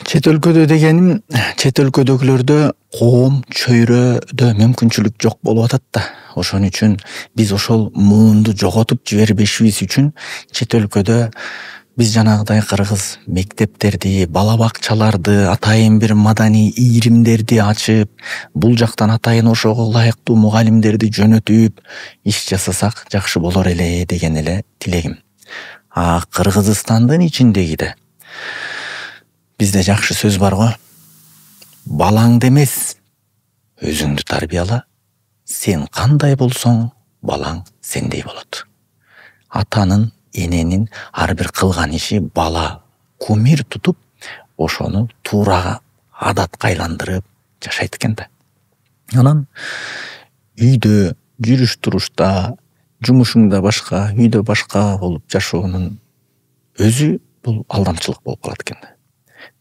Чет өлкөдө дегеним, чет өлкөдөгүлөрдө коом, чөйрөдө мүмкүнчүлүк жок болуп атат да. Ошон үчүн биз ошол муунду жоготуп жибербешибиз үчүн чет өлкөдө биз жанагыдай кыргыз мектептерди, бала бакчаларды, атайын бир маданий ийримдерди ачып, бул жактан атайын ошого ылайыктуу мугалимдерди жөнөтүп иш жасасак жакшы болор эле деген эле тилегим. Кыргызстандын ичиндеги бизде жакшы сөз бар го. Балаңды эмес, өзүңдү тарбияла. Сен кандай болсоң, балаң сендей болот. Атанын, эненин ар бир кылган иши бала кумир тутуп, ошону туура адатка айландырып жашайт экен да. Анан үйдө, жүрүш турушта, жумушуңда башка, үйдө башка болуп жашоонун өзү бул алдамчылык болуп калат экен да.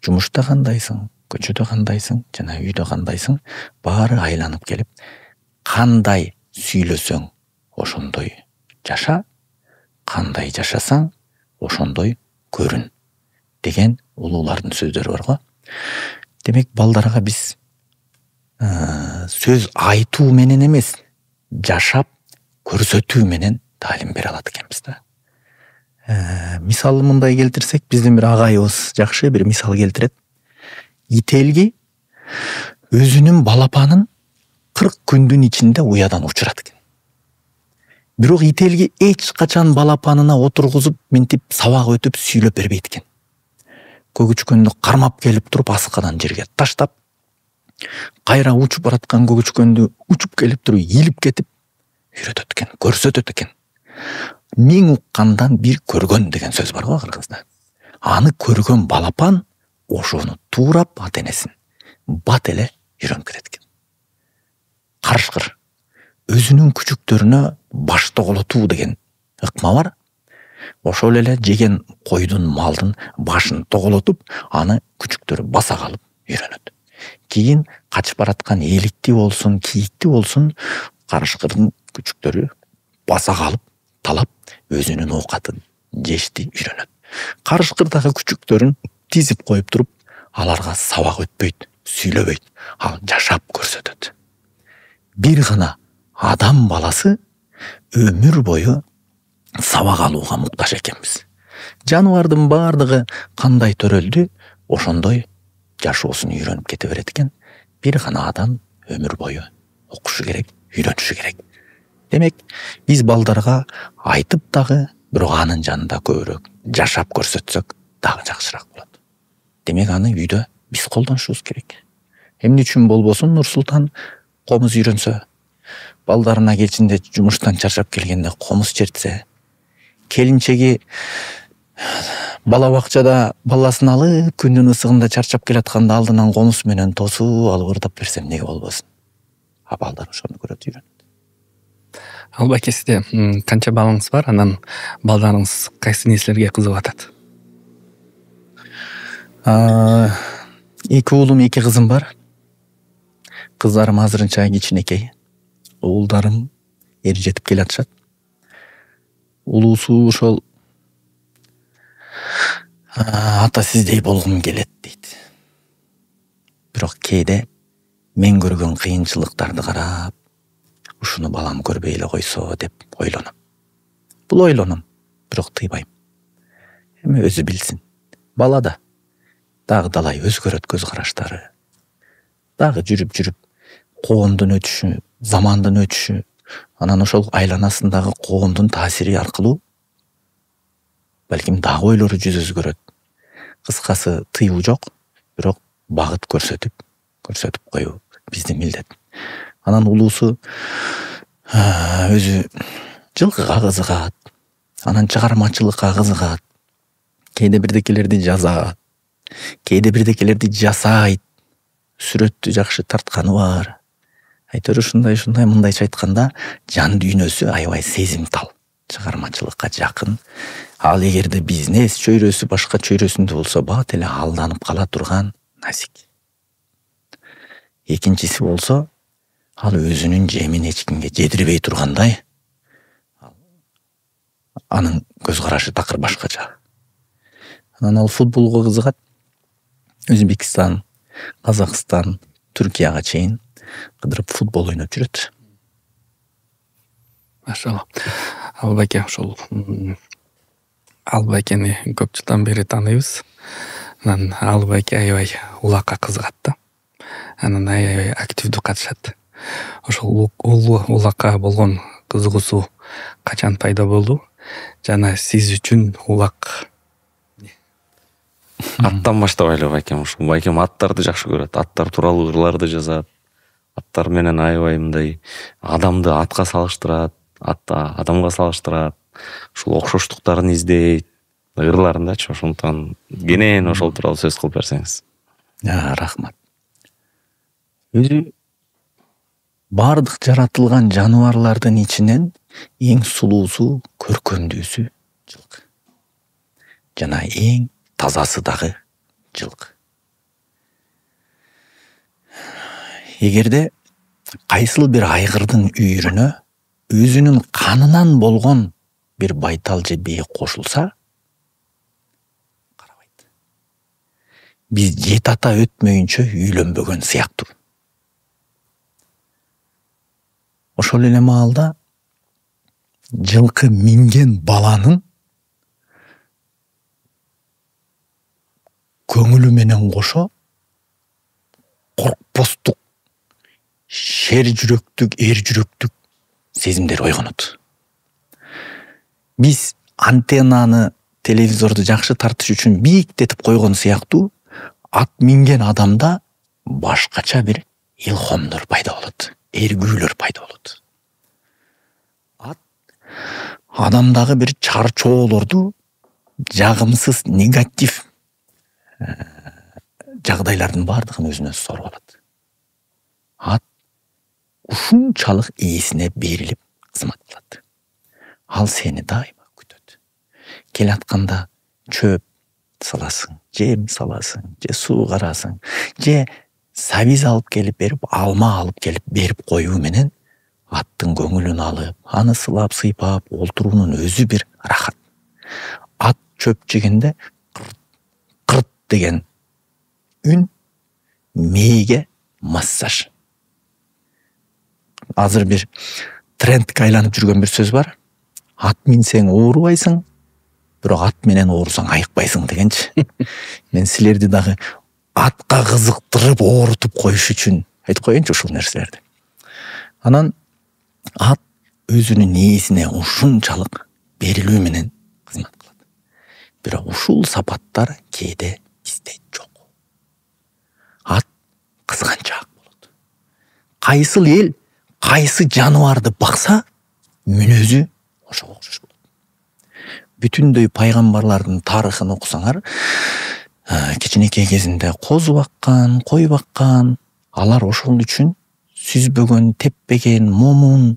Жумушта кандайсың, көчөдө кандайсың, жана үйдө кандайсың, баары айланып келип, кандай сүйлөсөң, ошондой жаша, кандай жашасаң, ошондой көрүн деген улуулардын сөздөрү бар го. Демек, балдарга биз сөз айтуу менен эмес, жашап көрсөтүү менен таалим бере алат экенбиз да. Мисалы мындай келтирсек, биздин бир агайыбыз жакшы бир мисал келтирет. Ителги өзүнүн балапанын 40 күндүн ичинде уядан учурат экен. Бирок ителги эч качан балапанына отургузуп, мынтип сабак өтүп сүйлөп бербейт экен. Көгүчкөндү кармап келип туруп аскадан жерге таштап, кайра учуп бараткан көгүчкөндү учуп келип туруп илип кетип үйрөтөт экен, көрсөтөт экен. Миң уккандан бир көргөн деген сөз бар го кыргызда. Аны көргөн балапан ошону туурап ата-энесин бат эле үйрөнүп кетет экен. Карышкыр өзүнүн күчүктөрүнө баш тоголотуу деген ыкма бар. Ошол эле жеген койдун, малдын башын тоголотуп, аны күчүктөрү баса калып үйрөнөт. Кийин качып бараткан эликти болсун, кийикти болсун, карышкырдын күчүктөрү баса калып, талап, өзүнүн оокатын жешти үйрөнөт. Карышкыр дагы күчүктөрүн тизип коюп туруп, аларга сабак өтпөйт, сүйлөбөйт, ал жашап көрсөтөт. Бир гана адам баласы өмүр бою сабак алууга муктаж экенбиз. Жаныбардын баардыгы кандай төрөлдү, ошондой жашоосун үйрөнүп кете берет экен. Бир гана адам өмүр бою окушу керек, үйрөнүшү керек. Демек, биз балдарга айтып дагы, бирок анын жанында көбүрөөк жашап көрсөтсөк дагы жакшыраак болот. Демек, аны үйдө биз колдонушубуз керек. Эмне үчүн болбосун, Нурсултан комуз үйрөнсө, балдарына кечинде жумуштан чарчап келгенде комуз чертсе, келинчеги бала бакчада баласын алып күндүн ысыгында чарчап келатканда алдынан комуз менен тосуп алып ырдап берсем эмнеге болбосун. А балдар ошону көрөт, үйрөнөт. Албаке, сизде канча балаңыз бар? Анан балдарыңыз кайсы нерселерге кызыгып атат? 2 уулум, 2 кызым бар. Кыздарым азырынча кичинекей. Уулдарым эр жетип келатышат. Улуусу ошол ата сиздей болгум келет дейт. Бирок кээде мен көргөн кыйынчылыктарды карап, ушуну балам көрбөй эле койсо деп ойлоном. Бул ойлоном, бирок тыйбайм. Эми өзү билсин. Бала да дагы далай өзгөрөт көз караштары. Дагы жүрүп коомдун өтүшү, замандын өтүшү, анан ошол айланасындагы коомдун таасири аркылуу балким дагы ойлору жүз өзгөрөт. Кыскасы тыюу жок, бирок багыт көрсөтүп коюу биздин милдет. Анан улуусу өзү жылкыга кызыгат, анан чыгармачылыкка кызыгат. Кээде бирдекелерди жазат, кээде бирдекелерди жасайт. Сүрөттү жакшы тартканы бар. Айтор ушундай мындайча айтканда жан дүйнөсү аябай сезимтал, чыгармачылыкка жакын. Ал эгерде бизнес чөйрөсү башка чөйрөсүндө болсо бат эле алданып кала турган насик. Экинчиси болсо, ал өзүнүн жемин эч кимге жедирбей тургандай. Анын көз карашы такыр башкача. Анан ал футболго кызыгат. Өзбекстан, Казакстан, Түркияга чейин кыдырып футбол ойноп жүрөт. Машалла. Албаке, ошол Албакени көп жылдан бери тааныйбыз. Анан Албаке аябай улакка кызыгат да. Анан аябай активдүү катышат. Ошол улакка болгон кызыгуусу качан пайда болду? Жана сиз үчүн улак Аттан баштабайлы байкем. Ушул байкем аттарды жакшы көрөт. Аттар тууралуу ырларды жазат. Аттар менен аябай мындай адамды атка салыштырат, атта адамга салыштырат. Ушул окшоштуктарын издейт, ырларындачы. Ошондуктан кенен ошол тууралуу сөз кылып берсеңиз. Рахмат. Өзү бардык жаратылган жаныбарлардын ичинен эң сулуусу, көркөмдүүсү жылкы. Жана эң тазасы дагы жылкы. Эгерде кайсыл бир айгырдын үйүрүнө өзүнүн канынан болгон бир байтал же бий кошулса, карабайт. Биз 7 ата өтмөйүнчө үйлөнбөгөн сыяктуу. Ошол эле маалда жылкы минген баланын көңүлү менен кошо коркпостук, шер жүрөктүк, эр жүрөктүк сезимдер ойгонот. Биз антеннаны, телевизорду жакшы тартыш үчүн бийиктетип койгон сыяктуу, ат минген адамда башкача бир илхомдор пайда болот, эргүүлөр пайда болот. Ат адамдагы бир чарчоолорду, жагымсыз, негатив жагдайлардын бардыгын өзүнө соргуп алат. Ат ушунчалык ээсине берилип кызмат кылат. Ал сени дайыма күтөт. Келатканда чөп саласың, жем саласың, же суу карасың, же сабиз алып келип берип, алма алып келип берип коюу менен аттын көңүлүн алып, аны сылап сыйпап олтуруунун өзү бир рахат. Ат чөп жегенде кырт деген үн мээге массаж. Азыр бир трендке айланып жүргөн бир сөз бар. Ат минсең оорубайсың, бирок ат менен оорусаң айыкпайсың дегенчи. Мен силерди дагы атка кызыктырып оорутуп коюш үчүн айтып коеюнчу ушул нерселерди. Анан ат өзүнүн ээсине ушунчалык берилүү менен кызмат кылат. Бирок ушул сапаттар кээде бизде жок. Ат кызганчаак болот. Кайсыл эл кайсы жаныбарды бакса, мүнөзү ошого окшош болот. бүтүндөй пайгамбарлардын тарыхын окусаңар, кичинекей кезинде козу баккан, кой баккан, алар ошол үчүн сүзбөгөн, теппеген, момун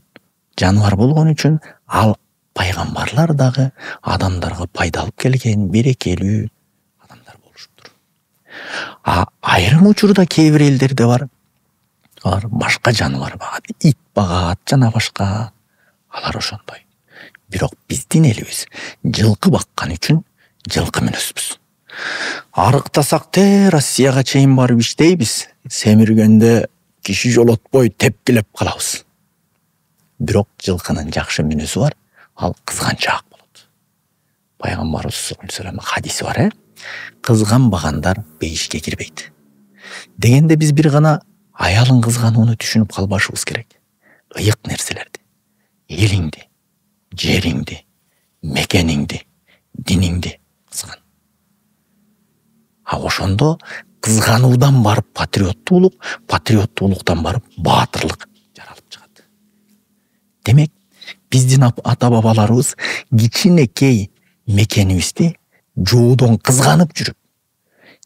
жаныбар болгон үчүн ал пайгамбарлар дагы адамдарга пайда алып келген берекелүү адамдар болушуптур. Айрым учурда кээ бир элдерде бар, алар башка жаныбар багат, ит багат жана башка, алар ошондой. Бирок биздин элибиз жылкы баккан үчүн жылкы мүнөзбүз. Арыктасак Россияга чейин барып иштейбиз, семиргенде киши жолотпой тепкилеп калабыз. Бирок жылкынын жакшы мүнөзү бар, ал кызганчаак болот. Пайгамбарыбыз саллаллаху алейхи вассалам хадиси бар, кызганбагандар бейишке кирбейт. Дегенде биз бир гана аялын кызганууну түшүнүп калбашыбыз керек. Ыйык нерселерди, элиңди, жериңди, мекениңди, диниңди кызган. Ошондо кызгануудан барып патриоттуулук, патриоттуулуктан барып баатырлык жаралып чыгат. Демек, биздин ата-бабаларыбыз кичинекей мекенибизди жоодон кызганып жүрүп,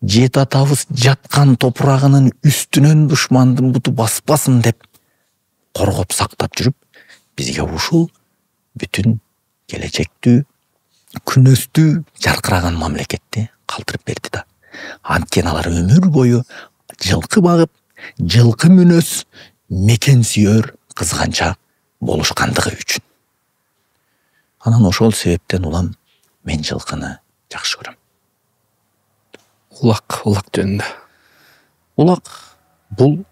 жет атабыз жаткан топурагынын үстүнөн душмандын буту баспасын деп коргоп сактап жүрүп, бизге ушул бүтүн келечектүү, күнөстүү, жаркыраган мамлекетти калтырып берди да. Анткени алар өмүр бою жылкы багып, жылкы мүнөз, мекен сүйөр, кызганчаак болушкандыгы үчүн. Анан ошол себептен улам мен жылкыны жакшы көрөм. Улак жөнүндө. Улак бул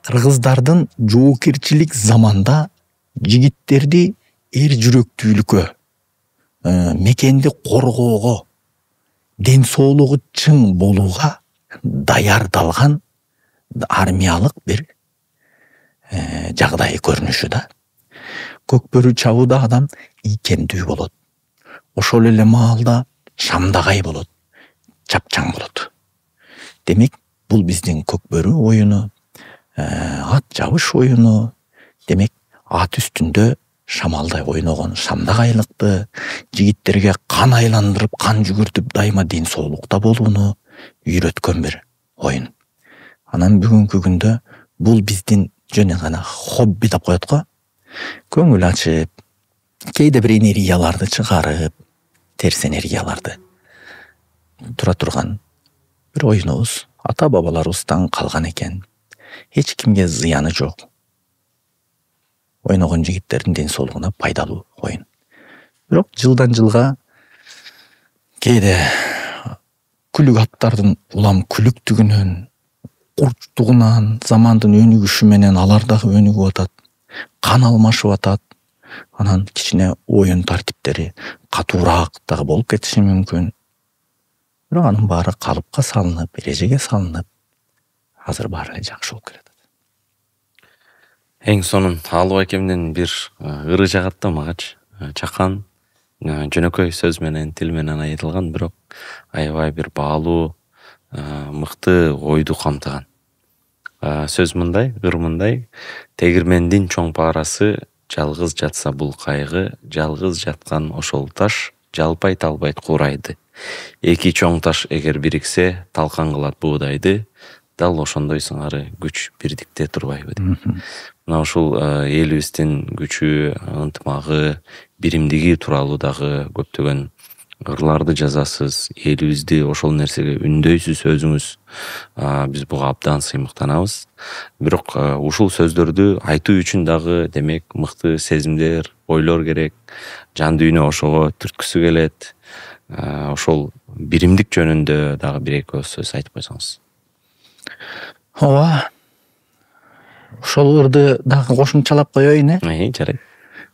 кыргыздардын жоокерчилик заманда жигиттерди эр жүрөктүүлүккө, мекенди коргоого, ден соолугу чың болууга даярдалган армиялык бир жагдай көрүнүшү да. Көкбөрү чабууда адам ийкемдүү болот. Ошол эле маалда шамдагай болот, чапчаң болот. Демек, бул биздин көкбөрү оюну, ат жабыш оюну. Демек, ат үстүндө шамалдай ойногон шамдагайлыкты, жигиттерге кан айландырып, кан жүгүртүп, дайыма ден соолукта болууну үйрөткөн бир оюн. Анан бүгүнкү күндө бул биздин жөн гана хобби деп коет го. Көңүл ачып, кээде бир энергияларды чыгарып, терс энергияларды тура турган бир оюнубуз. Ата-бабаларыбыздан калган экен. Эч кимге зыяны жок. Ойногон жигиттердин ден соолугуна пайдалуу оюн. Бирок жылдан жылга кээде күлүк аттардын улам күлүктүгүнөн, курчтугунан, замандын өнүгүшү менен алар дагы өнүгүп атат, кан алмашып атат. Анан кичине оюн тартиптери катуураак дагы болуп кетиши мүмкүн. Бирок анын баары калыпка салынып, эрежеге салынып, азыр баары эле жакшы болуп келатат. Эң сонун Алуу акемден бир ыры жагат да магачы. Чакан жөнөкөй сөз менен, тил менен айтылган, бирок аябай бир баалуу, мыкты ойду камтыган. Сөз мындай, ыр мындай: тегирмендин чоң паарасы жалгыз жатса бул кайгы, жалгыз жаткан ошол таш жалпай талбайт курайды. Эки чоң таш эгер бириксе, талкан кылат буудайды. Дал ошондой сыңары күч бирдикте турбайбы деп. Мына ушул элибиздин күчү, ынтымагы, биримдиги тууралуу дагы көптөгөн ырларды жазасыз. Элибизди ошол нерсеге үндөйсүз өзүңүз. Биз буга абдан сыймыктанабыз. Бирок ушул сөздөрдү айтуу үчүн дагы демек мыкты сезимдер, ойлор керек. Жан дүйнө ошого түрткүсү келет. Ошол биримдик жөнүндө дагы бир эки сөз айтып койсоңуз. Ооба. Ошол ырды дагы кошумчалап коеюн, Жарайт.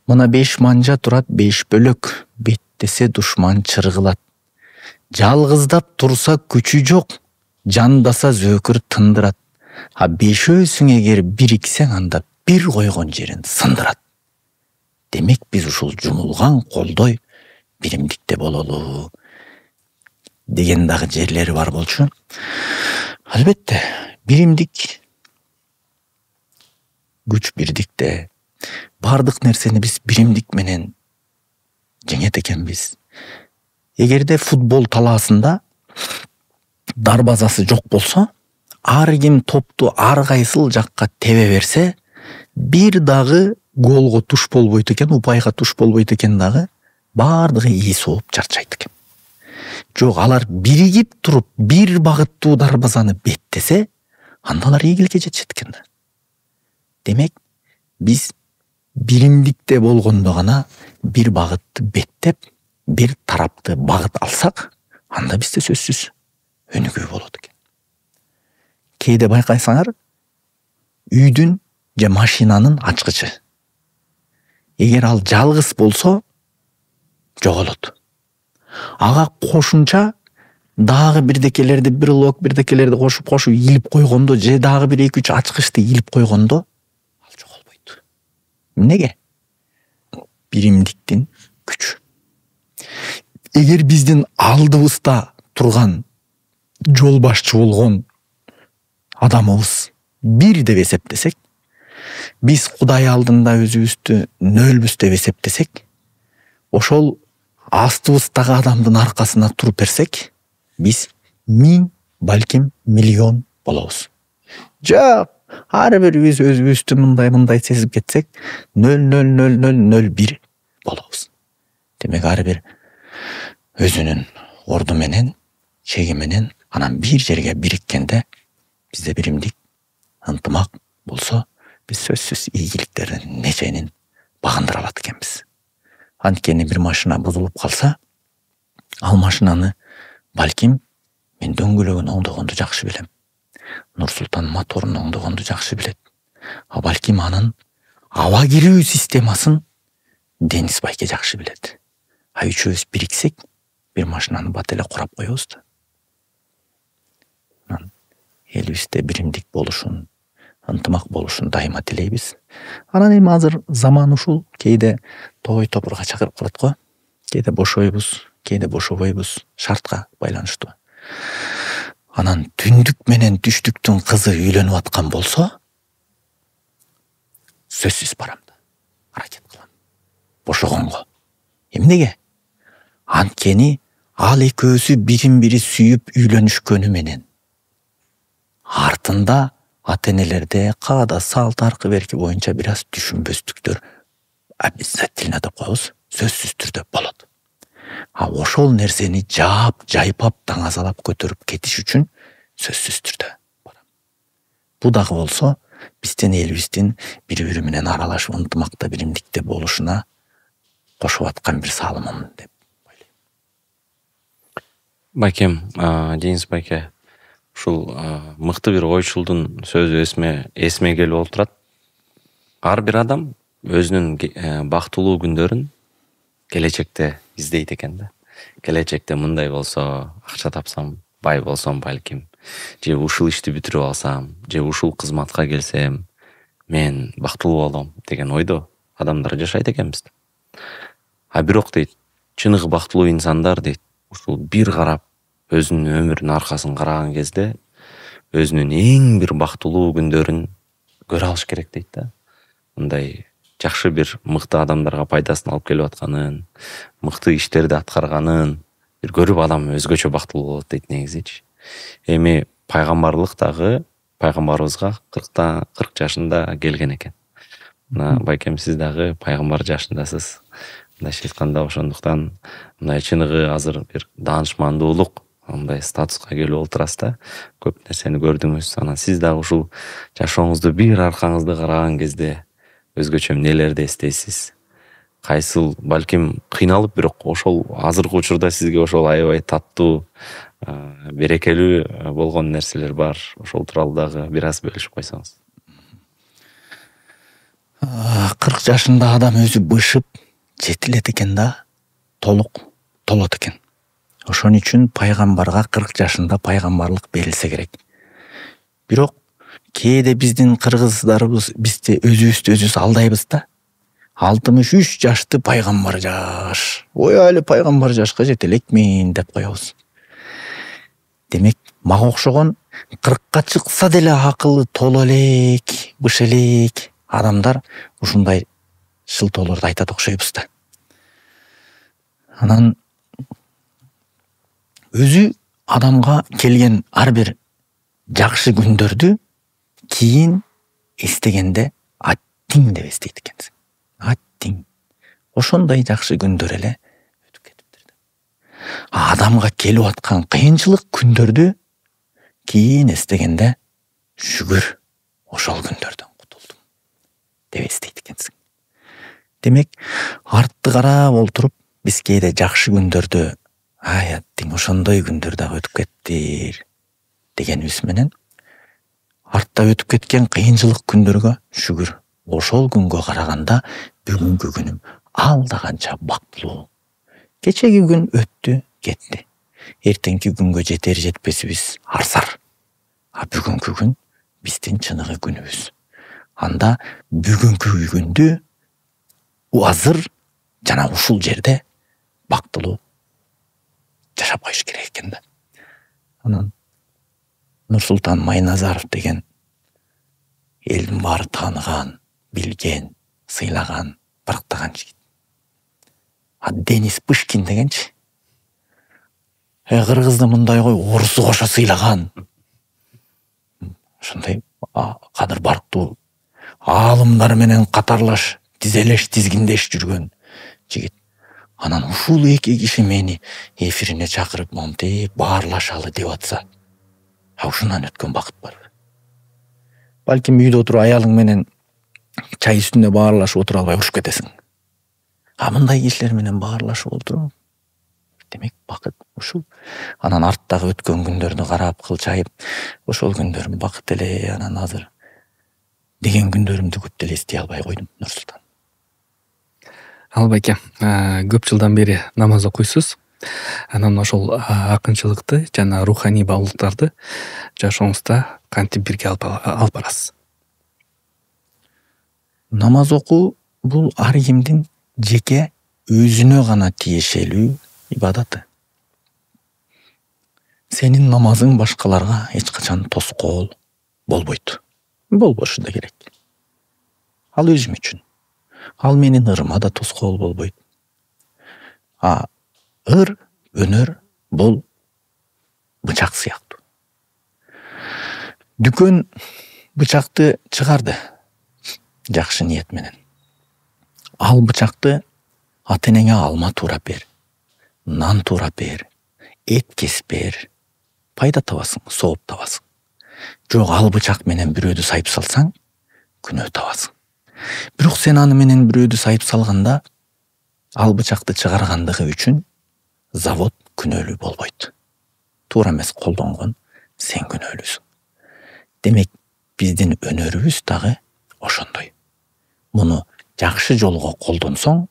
Мына 5 манжа турат 5 бөлөк, беттесе душман чыргылат. Жалгыздап турса күчү жок, жандаса зөөкүр тындырат. 5-өсүң эгер бириксең, анда бир койгон жерин сындырат. Демек биз ушул жумулган колдой биримдикте бололу деген дагы жерлери бар болчу. Албетте, биримдик, күч бирдикте. Бардык нерсени биз биримдик менен жеңет экенбиз. эгерде футбол талаасында дарбазасы жок болсо, ар ким топту ар кайсыл жакка тебе берсе, бир дагы голго туш болбойт экен, упайга туш болбойт экен дагы, баардыгы ии сооп чарчайт экен. Жок, алар биригип туруп бир багыттуу дарбазаны беттесе, анда алар ийгиликке жетишет экен да. Демек, биз биримдикте болгондо гана бир багытты беттеп, бир тарапты багыт алсак, анда бизде сөзсүз өнүгүү болот экен. Кээде байкасаңар, үйдүн же машинанын ачкычы, эгер ал жалгыз болсо жоголот. Ага кошумча дагы бирдекелерди, бир лок бирдекелерди кошуп илип койгондо, же дагы бир 2-3 ачкычты илип койгондо ал жоголбойт. Эмнеге? Биримдиктин күчү. Эгер биздин алдыбызда турган жол башчы болгон адамыбыз бир деп эсептесек, биз Кудай алдында өзүбүздү нөлбүз деп эсептесек, ошол астыбыздагы адамдын аркасына туруп берсек, биз 1000, балким миллион болобуз. Жок, ар бирибиз өзүбүздү мындай сезип кетсек, 0,0001 болобуз. Демек, ар бир өзүнүн орду менен, чеги менен, анан бир жерге бириккенде, бизде биримдик, ынтымак болсо, биз сөзсүз ийгиликтердин неченин багындыра алат экенбиз. Анткени бир машина бузулуп калса, ал машинаны балким мен дөңгөлөгүн оңдогонду жакшы билем. Нурсултан моторун оңдогонду жакшы билет. А балким анын аба кирүү системасын Дениз байке жакшы билет. А үчөөбүз бириксек, бир машинаны бат эле курап коебуз да. Элибизде биримдик болушун, ынтымак болушун дайыма тилейбиз. Анан эми азыр заман ушул, кээде той топурга чакырып коет го. Кээде бошойбуз, кээде бошобойбуз, шартка байланыштуу. Анан түндүк менен түштүктүн кызы үйлөнүп аткан болсо, сөзсүз барам да, аракет кылам бошогонго. Эмнеге? Анткени ал экөөсү бирин-бири сүйүп үйлөнүшкөнү менен артында ата-энелерде каада салт аркы берки боюнча бир аз түшүнбөстүктөр обязательно деп коебуз, сөзсүз түрдө болот. А ошол нерсени жайпап, таңазалап көтөрүп кетиш үчүн сөзсүз түрдө барам. Бу дагы болсо, биздин элибиздин бири-бири менен аралашып, ынтымакта, биримдикте болушуна кошуп аткан бир салымым деп ойлойм. Байкем, Дениз байке, ушул мыкты бир ойчулдун сөзү эсме келип отурат. Ар бир адам өзүнүн бактылуу күндөрүн келечекте издейт экен да. Келечекте мындай болсо, акча тапсам, бай болсом балким, же ушул ишти бүтүрүп алсам, же ушул кызматка келсем, мен бактылуу болом деген ойдо адамдар жашайт экенбиз. А бирок дейт, чыныгы бактылуу инсандар дейт, ушул бир карап өзүнүн өмүрүнүн аркасын караган кезде өзүнүн эң бир бактылуу күндөрүн көрө алыш керек дейт да. Мындай жакшы бир мыкты адамдарга пайдасын алып келип атканын, мыкты иштерди аткарганын бир көрүп адам өзгөчө бактылуу болот дейт негизичи. Эми пайгамбарлык дагы пайгамбарыбызга 40 жашында келген экен. Мына байкем, сиз дагы пайгамбар жашындасыз. Мындайча айтканда, ошондуктан мындай чыныгы азыр бир даанышмандуулук мындай статуска келип отурасыз да. Көп нерсени көрдүңүз. Анан сиз дагы ушул жашооңузду бир аркаңызды караган кезде өзгөчө эмнелерди эстейсиз? Кайсыл, балким кыйналып, бирок ошол азыркы учурда сизге ошол аябай таттуу, берекелүү болгон нерселер бар. Ошол тууралуу дагы бир аз бөлүшүп койсоңуз. 40 жашында адам өзү бышып жетилет экен да, толот экен. Ошон үчүн пайгамбарга 40 жашында пайгамбарлык берилсе керек. Бирок кээде биздин кыргыздарыбыз бизди өзүбүз алдайбыз да. 63 жашты пайгамбар жаш. Ой, али пайгамбар жашка жете элекмин деп коебуз. Демек, мага окшогон 40-ка чыкса деле акылы толо элек, быш элек адамдар ушундай шылтоолорду айтат окшойбуз да. Анан өзү адамга келген ар бир жакшы күндөрдү кийин эстегенде аттиң деп эстейт экенсиң. Аттиң. Ошондой жакшы күндөр эле өтүп кетиптир. Адамга келип аткан кыйынчылык күндөрдү кийин эстегенде шүгүр, ошол күндөрдөн кутулдум деп эстейт экенсиң. Демек, артты карап олтуруп, биз кээде жакшы күндөрдү ай аттиң ошондой күндөр дагы өтүп кеттир дегенибиз менен артта өтүп кеткен кыйынчылык күндөргө шүгүр, ошол күнгө караганда бүгүнкү күнүм алда канча бактылуу. Кечеги күн өттү, кетти. Эртеңки күнгө жетер жетпесибиз арсар. А бүгүнкү күн биздин чыныгы күнүбүз. Анда бүгүнкү күндү азыр жана ушул жерде бактылуу жашап коюш керек экен да. Анан Нурсултан Майназаров деген элдин баары тааныган, билген, сыйлаган, барктаган жигит. А Денис Пышкин дегенчи, кыргызды мындай кой, орусу кошо сыйлаган. Ошондой кадыр барктуу аалымдар менен катарлаш, тизелеш, тизгиндеш жүргөн жигит. Анан ушул эки киши мени эфирине чакырып монтип баарлашалы деп атса, ушундан өткөн бакыт барбы? Балким үйдө отуруп аялың менен чай үстүндө баарлашып отура албай урушуп кетесиң. Мындай кишилер менен баарлашып отуруп, демек бакыт ушул. Анан арттагы өткөн күндөрдү карап кылчайып, ошол күндөрүм бакыт эле, анан азыр деген күндөрүмдү көп деле эстей албай койдум, Нурсултан. Албайке, көп жылдан бери намаз окуйсуз. Анан ошол акынчылыкты жана руханий баалуулуктарды жашооңузда кантип бирге алып барасыз? Намаз окуу бул ар кимдин жеке өзүнө гана тиешелүү ибадаты. Сенин намазың башкаларга эч качан тоскоол болбойт. Болбошу да керек. Ал өзүм үчүн. Ал менин ырыма да тоскоол болбойт. Ыр, өнөр бул бычак сыяктуу. Дүкөн бычакты чыгарды жакшы ниет менен. Ал бычакты ата-энеңе алма туурап бер, нан туурап бер, эт кесип бер, пайда табасың, сооп табасың. Жок, ал бычак менен бирөөдү сайып салсаң, күнөө табасың. Бирок сен аны менен бирөөдү сайып салганда, ал бычакты чыгаргандыгы үчүн завод күнөөлүү болбойт. Туура эмес колдонгон сен күнөөлүүсүң. Демек, биздин өнөрүбүз дагы ошондой. Муну жакшы жолго колдонсоң,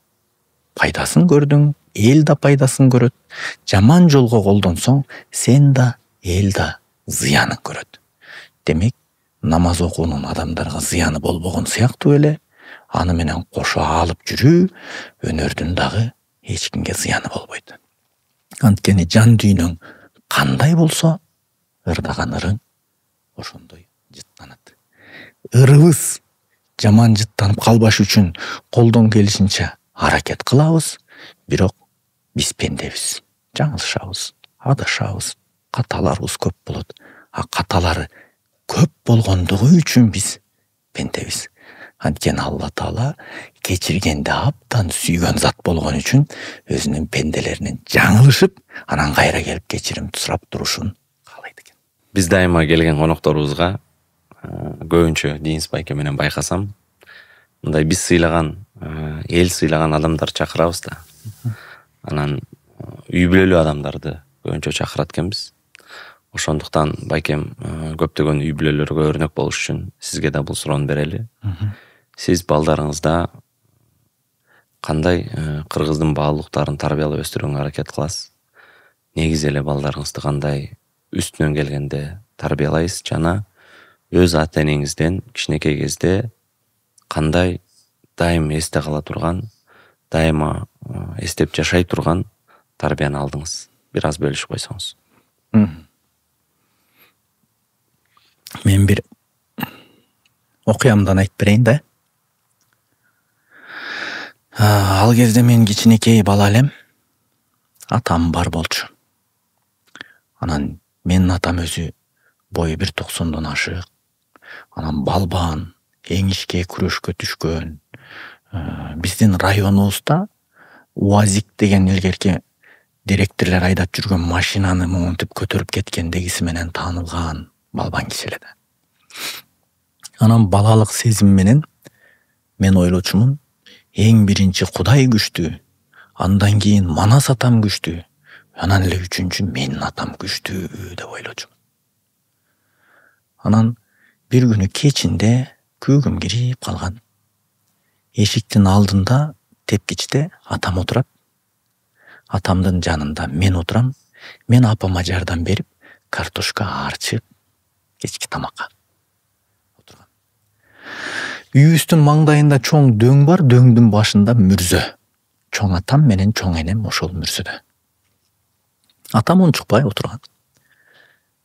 пайдасын көрдүң, эл да пайдасын көрөт. Жаман жолго колдонсоң, сен да, эл да зыянын көрөт. Демек, намаз окуунун адамдарга зыяны болбогон сыяктуу эле, аны менен кошо алып жүрүү өнөрдүн дагы эч кимге зыяны болбойт. Анткени жан дүйнөң кандай болсо, ырдаган ырың ошондой жыттанат. Ырыбыз жаман жыттанып калбаш үчүн колдон келишинче аракет кылабыз, бирок биз пендебиз, жаңылышабыз, адашабыз, каталарыбыз көп болот. Каталары көп болгондугу үчүн биз пендебиз. Анткени Алла Таала кечиргенди абдан сүйгөн зат болгон үчүн өзүнүн пенделеринин жаңылышып, анан кайра келип кечирим сурап турушун каалайт экен. Биз дайыма келген конокторубузга көбүнчө Денис байке менен байкасам, мындай биз сыйлаган, эл сыйлаган адамдар чакырабыз да. Анан үй бүлөлүү адамдарды көбүнчө чакырат экенбиз. Ошондуктан байкем көптөгөн үй бүлөлөргө өрнөк болуш үчүн сизге да бул суроону берели. Сиз балдарыңызда кандай кыргыздын баалуулуктарын тарбиялап өстүрүүгө аракет кыласыз? Негизи эле балдарыңызды кандай үстүнөн келгенде тарбиялайсыз жана өз ата-энеңизден кичинекей кезде кандай дайым эсте кала турган, дайыма эстеп жашай турган тарбияны алдыңыз? Бир аз бөлүшүп койсоңуз. Мен бир окуямдан айтып берейин да. Ал кезде мен кичинекей бала элем, атам бар болчу. Анан менин атам өзү бою 1,90 ашык, анан балбан, эңишке күрөшкө түшкөн. Биздин районубузда УАЗик деген илгерки директорлор айдап жүргөн машинаны монтип көтөрүп кеткендегиси менен таанылган балбан киши эле да. Анан балалык сезим менен мен ойлочумун, эң биринчи Кудай күчтүү, андан кийин Манас атам күчтүү, анан эле үчүнчү менин атам күчтүү деп ойлочумун. Анан бир күнү кечинде күүгүм кирип калган. Эшиктин алдында тепкичте атам отурат. Атамдын жанында мен отурам. Мен апама жардам берип, картошка арчып, кечки тамакка отургам. Үйүбүздүн маңдайында чоң дөң бар, дөңдүн башында мүрзө. Чоң атам менен чоң энем ошол мүрзөдө. Атам унчукпай отурган.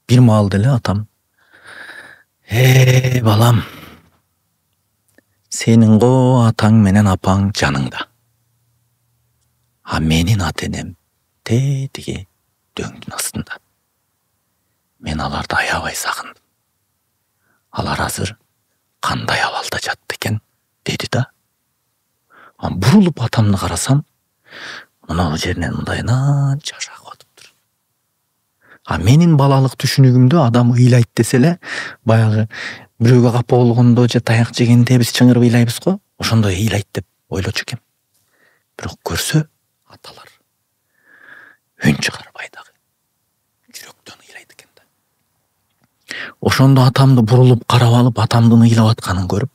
Бир маал деле атам: балам, сенин го атаң менен апаң жаныңда. А менин ата энем тетиги дөңдүн астында. Мен аларды аябай сагындым. Алар азыр кандай абалда жатты экен, деди да. Бурулуп атамды карасам, мына жеринен мындайынан жашак атыптыр. Менин балалык түшүнүгүмдө адам ыйлайт десе эле, баягы бирөөгө капа болгондо же таяк жегенде биз чыңырып ыйлайбыз го, ошондой ыйлайт деп ойлочу экем. Бирок көрсө аталар үн чыгарбай дагы жүрөктөн ыйлайт экен да. Ошондо атамды бурулуп карап алып, атамдын ыйлап атканын көрүп,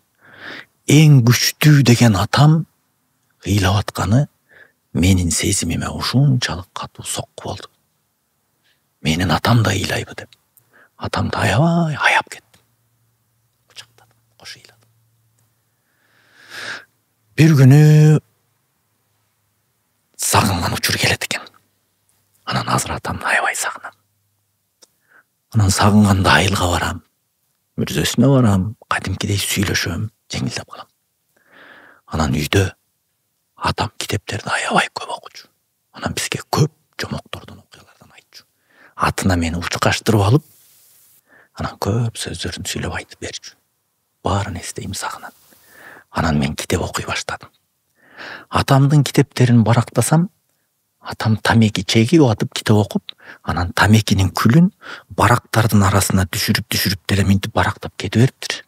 эң күчтүү деген атам ыйлап атканы менин сезимиме ушунчалык катуу сокку болду. Менин атам да ыйлайбы деп, атамды аябай аяп кеттим. Кучактадым, кош ыйладым. Бир күнү сагынган учур келет экен. Анан азыр атамды аябай сагынам. Анан сагынганда айылга барам, мүрзөсүнө барам, кадимкидей сүйлөшөм, жеңилдеп калам. Анан үйдө атам китептерди аябай көп окучу. Анан бизге көп жомоктордон, окуялардан айтчу. Атына мени учкаштырып алып, анан көп сөздөрүн сүйлөп айтып берчү. Баарын эстейм, сагынам. Анан мен китеп окуй баштадым. Атамдын китептерин барактасам, атам тамеки чегип атып китеп окуп, анан тамекинин күлүн барактардын арасына түшүрүп деле минтип барактап кетип бериптир.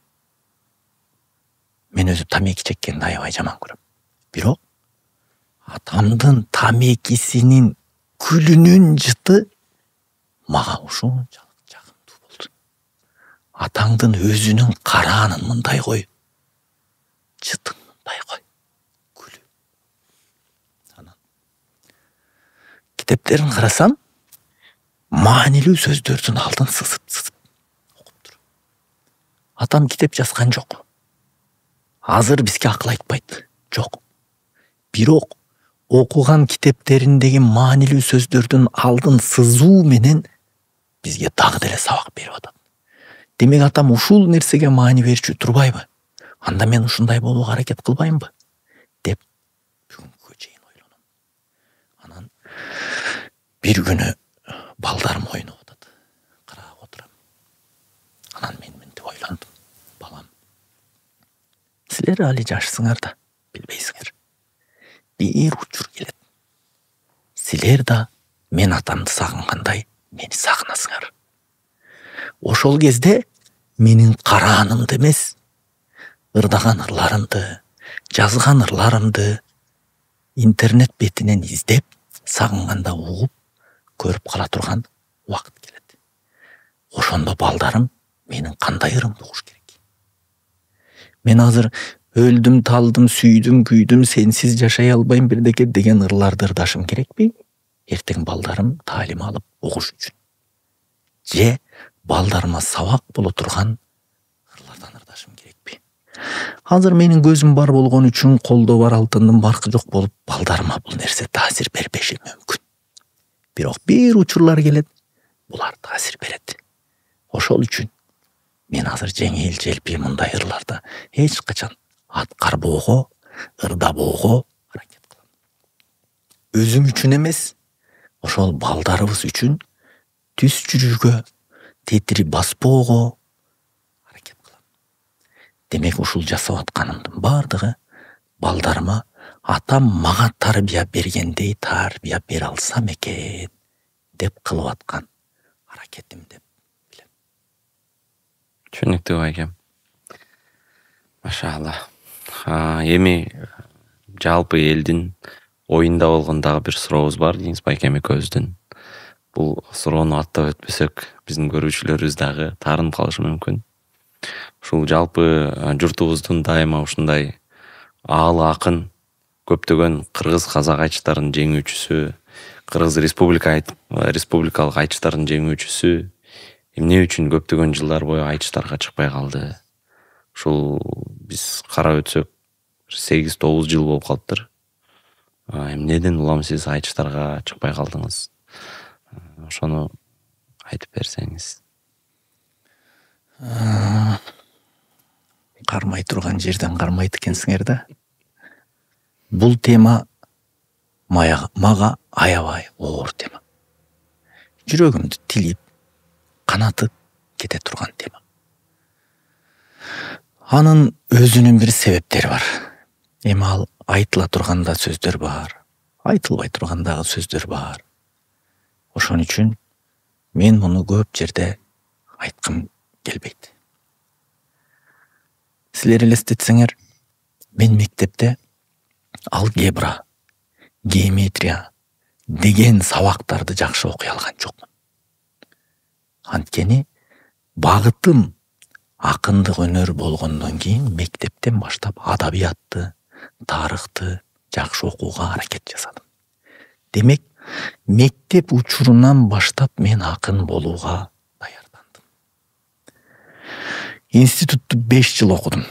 Мен өзү тамеки чеккенди аябай жаман көрөм. Бирок атамдын тамекисинин күлүнүн жыты мага ушунчалык жагымдуу болду. Атаңдын өзүнүн караанын мындай кой, жытың мындай кой, күлү. Анан китептерин карасам, маанилүү сөздөрдүн алдын сызып окуптур. Атам китеп жазган жок. Азыр бизге акыл айтпайт, жок. Бирок окуган китептериндеги маанилүү сөздөрдүн алдын сызуу менен бизге дагы деле сабак берип атат. Демек атам ушул нерсеге маани берчү турбайбы? Анда мен ушундай болууга аракет кылбаймынбы? Деп бүгүнкүгө чейин ойлоном. Анан бир күнү балдарым ойноп атат. Карап отурам. Анан мен мынтип ойлондум. Балам, силер али жашсыңар да, билбейсиңер. Бир учур келет. Силер да мен атамды сагынгандай мени сагынасыңар. Ошол кезде менин караанымды эмес, ырдаган ырларымды, жазган ырларымды интернет бетинен издеп, сагынганда угуп, көрүп кала турган убакыт келет. Ошондо балдарым менин кандай ырымды угуш керек. Мен азыр өлдүм, талдым, сүйдүм, күйдүм, сенсиз жашай албайм бирдеке деген ырларды ырдашым керекпи? Эртең балдарым таалим алып угуш үчүн. Же балдарыма сабак боло турган ырлардан ырдашым керекпи? Азыр менин көзүм бар болгон үчүн, колдо бар алтындын баркы жок болуп, балдарыма бул нерсе таасир бербеши мүмкүн. Бирок бир учурлар келет, булар таасир берет. Ошол үчүн мен азыр жеңил желпи мындай ырларда эч качан аткарбоого, ырдабоого аракет кылам. Өзүм үчүн эмес, ошол балдарыбыз үчүн түз жүрүүгө, тетири баспоого аракет кылам. Демек ушул жасап атканымдын бардыгы балдарыма атам мага тарбия бергендей тарбия бере алсам экен деп кылып аткан аракетим деп билем. Түшүнүктүү байкем. Машалла. Эми жалпы элдин оюнда болгон дагы бир сурообуз бар дейбиз байкем экөөбүздүн. Бул суроону аттап өтпөсөк, биздин көрүүчүлөрүбүз дагы таарынып калышы мүмкүн. Ушул жалпы журтубуздун дайыма ушундай аалы акын, көптөгөн кыргыз казак айчтарын жеңүүчүсү, кыргыз республикалык айчтардын жеңүүчүсү эмне үчүн көптөгөн жылдар бою айчтарга чыкпай калды? Ушул биз карап өтсөк 8-9 жыл болуп калыптыр. Эмнеден улам сиз айчтарга чыкпай калдыңыз? Ошону айтып берсеңиз. Кармай турган жерден кармайт экенсиңер да. Бул тема мага аябай оор тема. Жүрөгүмдү тилип, канатып кете турган тема. Анын өзүнүн бир себептери бар. Эми ал айтыла турганда сөздөр бар, айтылбай тургандагы сөздөр бар. Ошон үчүн мен муну көп жерде айткым келбейт. Силер элестетсеңер, мен мектепте алгебра, геометрия деген сабактарды жакшы окуй алган жокмун. Анткени багытым акындык өнөр болгондон кийин мектептен баштап адабиятты, тарыхты жакшы окууга аракет жасадым. Демек, мектеп учурунан баштап мен акын болууга даярдандым. Институтту 5 жыл окудум.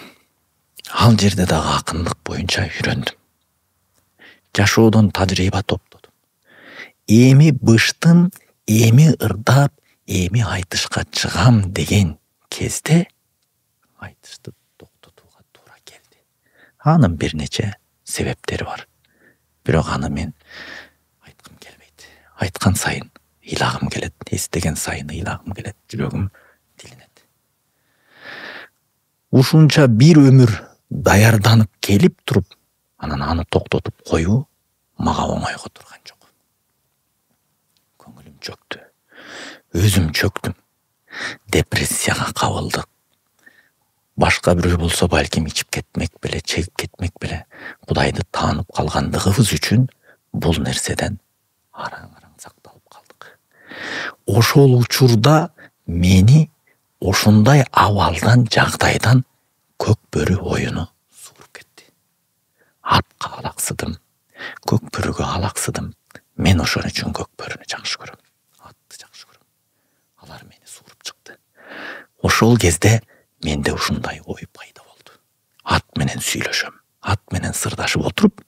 Ал жерде дагы акындык боюнча үйрөндүм. Жашоодон тажрыйба топтодум. Эми быштым, эми ырдап, эми айтышка чыгам деген кезде айтышты токтотууга туура келди. Анын бир нече себептери бар. Бирок аны мен айткым келбейт. Айткан сайын ыйлагым келет, эстеген сайын ыйлагым келет, жүрөгүм тилинет. Ушунча бир өмүр даярданып келип туруп, анан аны токтотуп коюу мага оңойго турган жок. Көңүлүм чөктү. Өзүм чөктүм. Депрессияга кабылдык. Башка бирөө болсо балким ичип кетмек беле, чегип кетмек беле. Кудайды таанып калгандыгыбыз үчүн бул нерседен араң-араң сакталып калдык. Ошол учурда мени ошондой абалдан, жагдайдан көк бөрү оюну сууруп кетти. Атка алаксыдым, көк бөрүгө алаксыдым. Мен ошон үчүн көк бөрүнү жакшы көрөм. Атты жакшы көрөм. Алар мени сууруп чыкты. Ошол кезде менде ушундай ой пайда болду. Ат менен сүйлөшөм, ат менен сырдашып отуруп,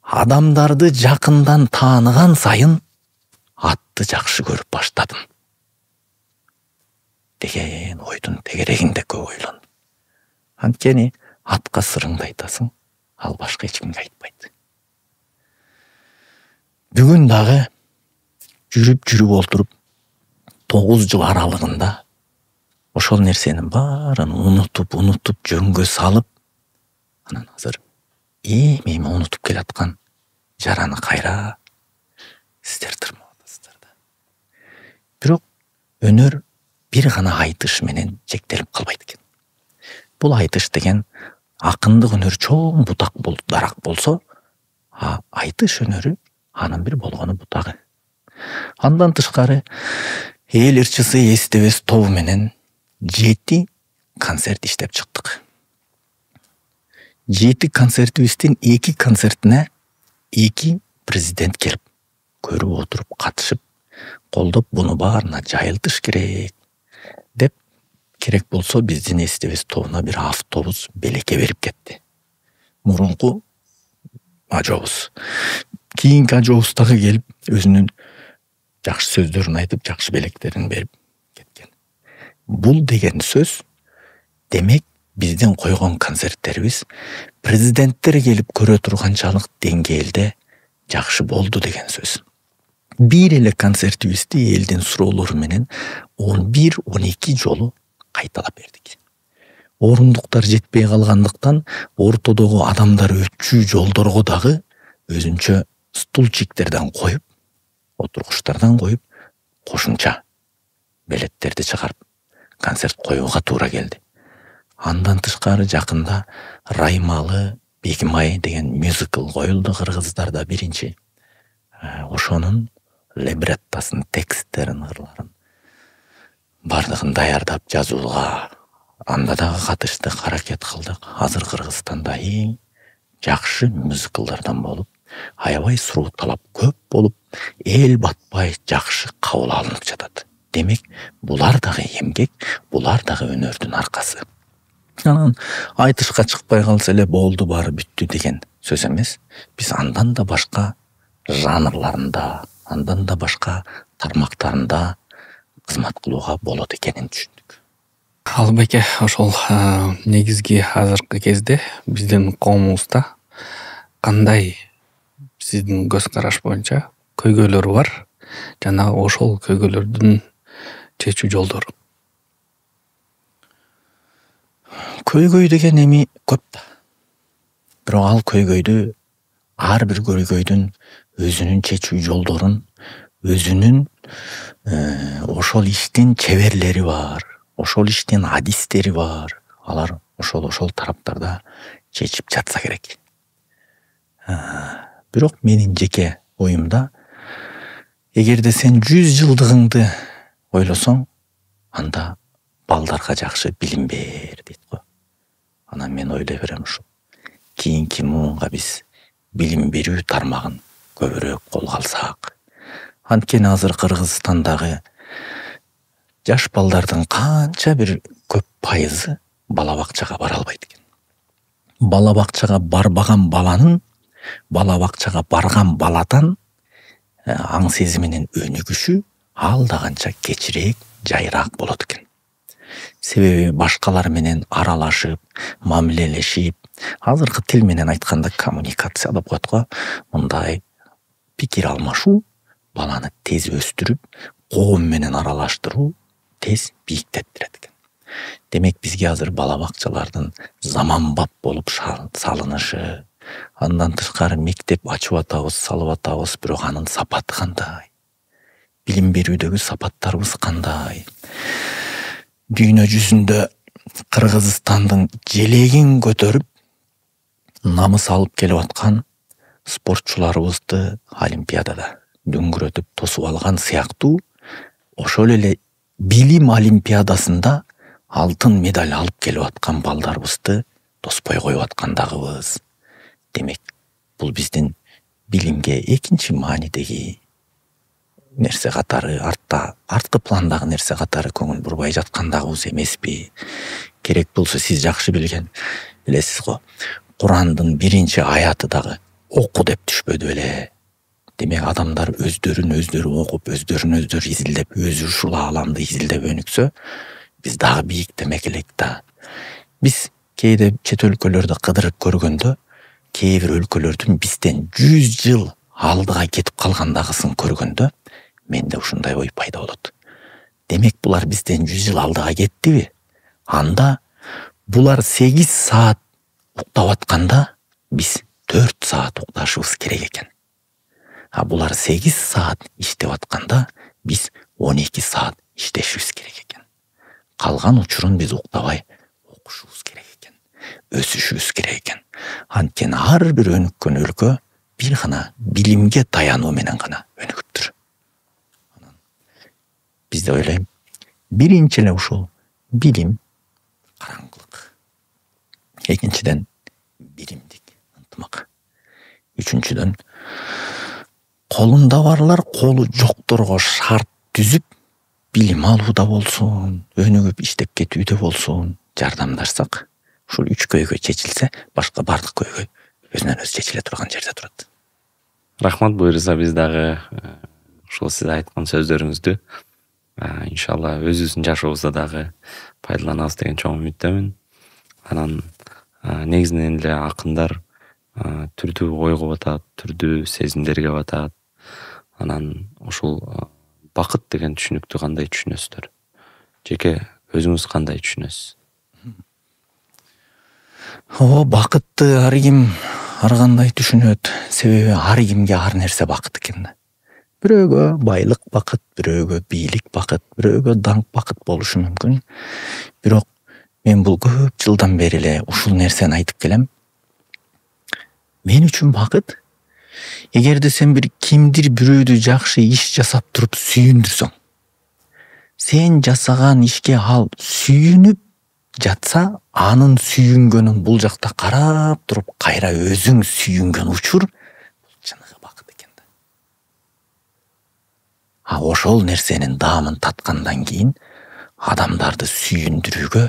адамдарды жакындан тааныган сайын атты жакшы көрүп баштадым деген ойдун тегерегинде көп ойлондум. Анткени атка сырыңды айтасың, ал башка эч кимге айтпайт. Бүгүн дагы жүрүп отуруп 9 жыл аралыгында ошол нерсенин баарын унутуп жөнгө салып, анан азыр эми унутуп келаткан жараны кайра сиздер тырмап атасыздар да. Бирок өнөр бир гана айтыш менен чектелип калбайт экен. Бул айтыш деген акындык өнөр чоң бутак дарак болсо, айтыш өнөрү анын бир болгону бутагы. Андан тышкары эл ырчысы эстебес тобу менен 7 концерт иштеп чыктык. 7 концертибиздин 2 концертине 2 президент келип, көрүп отуруп, катышып, колдоп, буну баарына жайылтыш керек деп, керек болсо биздин эстебес тобуна бир автобус белекке берип кетти. Мурунку ажообуз. Кийинки ажообуз дагы келип, өзүнүн жакшы сөздөрүн айтып, жакшы белектерин берип кеткен. Бул деген сөз, демек биздин койгон концерттерибиз президенттер келип көрө турганчалык деңгээлде жакшы болду деген сөз. бир эле концертибизди элдин суроолору менен 11-12 жолу кайталап бердик. Орундуктар жетпей калгандыктан ортодогу адамдар өтчү жолдорго дагы өзүнчө стульчиктерден коюп, отургучтардан коюп, кошумча билеттерди чыгарып концерт коюуга туура келди. Андан тышкары жакында Раймалы Бегимай деген мюзикл коюлду Кыргыздарда биринчи. Ошонун либреттосын, тексттерин, ырларын бардыгын даярдап жазууга анда дагы катыштык, аракет кылдык. Азыр Кыргызстанда эң жакшы мюзиклдардан болуп, аябай суроо талап көп болуп, эл батпай жакшы кабыл алынып жатат. Демек, булар дагы эмгек, булар дагы өнөрдүн аркасы. Анан айтышка чыкпай калса эле болду, баары бүттү деген сөз эмес. Биз андан да башка жанрларында, андан да башка тармактарында кызмат кылууга болот экенин түшүндүк. Албеке, ошол негизги азыркы кезде биздин коомубузда кандай сиздин көз караш боюнча көйгөйлөр бар жана ошол көйгөйлөрдүн чечүү жолдору? Көйгөй деген эми көп да. Бирок ал көйгөйдү, ар бир көйгөйдүн өзүнүн чечүү жолдорун, өзүнүн ошол иштин чеберлери бар, ошол иштин адистери бар. Алар ошол тараптарда чечип жатса керек. Бирок менин жеке оюмда, эгерде сен 100 жылдыгыңды ойлосоң, анда балдарга жакшы билим бер дейт го. Анан мен ойлой берем ушул. Кийинки муунга биз билим берүү тармагын көбүрөөк колго алсак. Анткени азыр Кыргызстандагы жаш балдардын канча бир көп пайызы бала бакчага бара албайт экен. Бала бакчага барбаган баланын бала бакчага барган баладан аң сезиминин өнүгүшү ал да канча кечирээк, жайыраак болот экен. Себеби башкалар менен аралашып, мамилелешип, азыркы тил менен айтканда коммуникация деп коет го. Мындай пикир алмашуу баланы тез өстүрүп, коом менен аралаштыруу тез бийиктетирет экен. Демек бизге азыр бала бакчалардын заманбап болуп салынышы, андан тышкары мектеп ачып атабыз, салып атабыз, бирок анын сапаты кандай? Билим берүүдөгү сапаттарыбыз кандай? Дүйнө жүзүндө Кыргызстандын желегин көтөрүп намыс алып келип аткан спортчуларыбызды олимпиадада дөңгөрөтүп тосуп алган сыяктуу, ошол эле билим олимпиадасында алтын медаль алып келип аткан балдарыбызды тоспой коюп аткандагыбыз. Демек, бул биздин билимге экинчи маанидеги нерсе катары, арткы пландагы нерсе катары көңүл бурбай жаткандагыбыз эмеспи? Керек болсо сиз жакшы билесиз го. Курандын биринчи аяты дагы оку деп түшпөдү беле. Демек, адамдар өздөрүн окуп, өздөрүн изилдеп, өзү ушул ааламды изилдеп өнүксө, биз дагы бийиктемек элек да. Биз кээде чет өлкөлөрдө кыдырып көргөндө, кээ бир өлкөлөрдүн бизден 100 жыл алдыга кетип калгандагысын көргөндө, менде ушундай ой пайда болот. Демек, булар бизден 100 жыл алдыга кеттиби? Анда булар 8 саат уктап атканда, биз 4 саат укташыбыз керек экен. Булар 8 саат иштеп атканда, биз 12 саат иштешибиз керек экен. Калган учурун биз уктабай окушубуз керек экен, өсүшүбүз керек экен. Анткени ар бир өнүккөн өлкө бир гана билимге таянуу менен гана өнүгүптүр. Бизде ойлойм, биринчи эле ушул билим, караңгылык. Экинчиден биримдик, ынтымак. Үчүнчүдөн колунда барлар колу жокторго шарт түзүп, билим алууда болсун, өнүгүп иштеп кетүүдө болсун, жардамдашсак, ушул 3 көйгөй чечилсе, башка бардык көйгөй өзүнөн өзү чечиле турган жерде турат. Рахмат, буйрса биз дагы ушул сиз айткан сөздөрүңүздү иншалла өзүбүздүн жашообузда дагы пайдаланабыз деген чоң үмүттөмүн. Анан негизинен эле акындар түрдүү ойго батат, түрдүү сезимдерге батат. Анан ушул бакыт деген түшүнүктү кандай түшүнөсүздөр? Жеке өзүңүз кандай түшүнөсүз? Бакытты ар ким ар кандай түшүнөт. Себеби ар кимге ар нерсе бакыт экен да. Бирөөгө байлык бакыт, бирөөгө бийлик бакыт, бирөөгө даңк бакыт болушу мүмкүн. Бирок мен бул көп жылдан бери эле ушул нерсени айтып келем. Мен үчүн бакыт, эгерде сен бир кимдир бирөөдү жакшы иш жасап туруп сүйүндүрсөң, сен жасаган ишке ал сүйүнүп жатса, анын сүйүнгөнүн бул жакта карап туруп кайра өзүң сүйүнгөн учур чыныгы бакыт экен да. Ошол нерсенин даамын таткандан кийин адамдарды сүйүндүрүүгө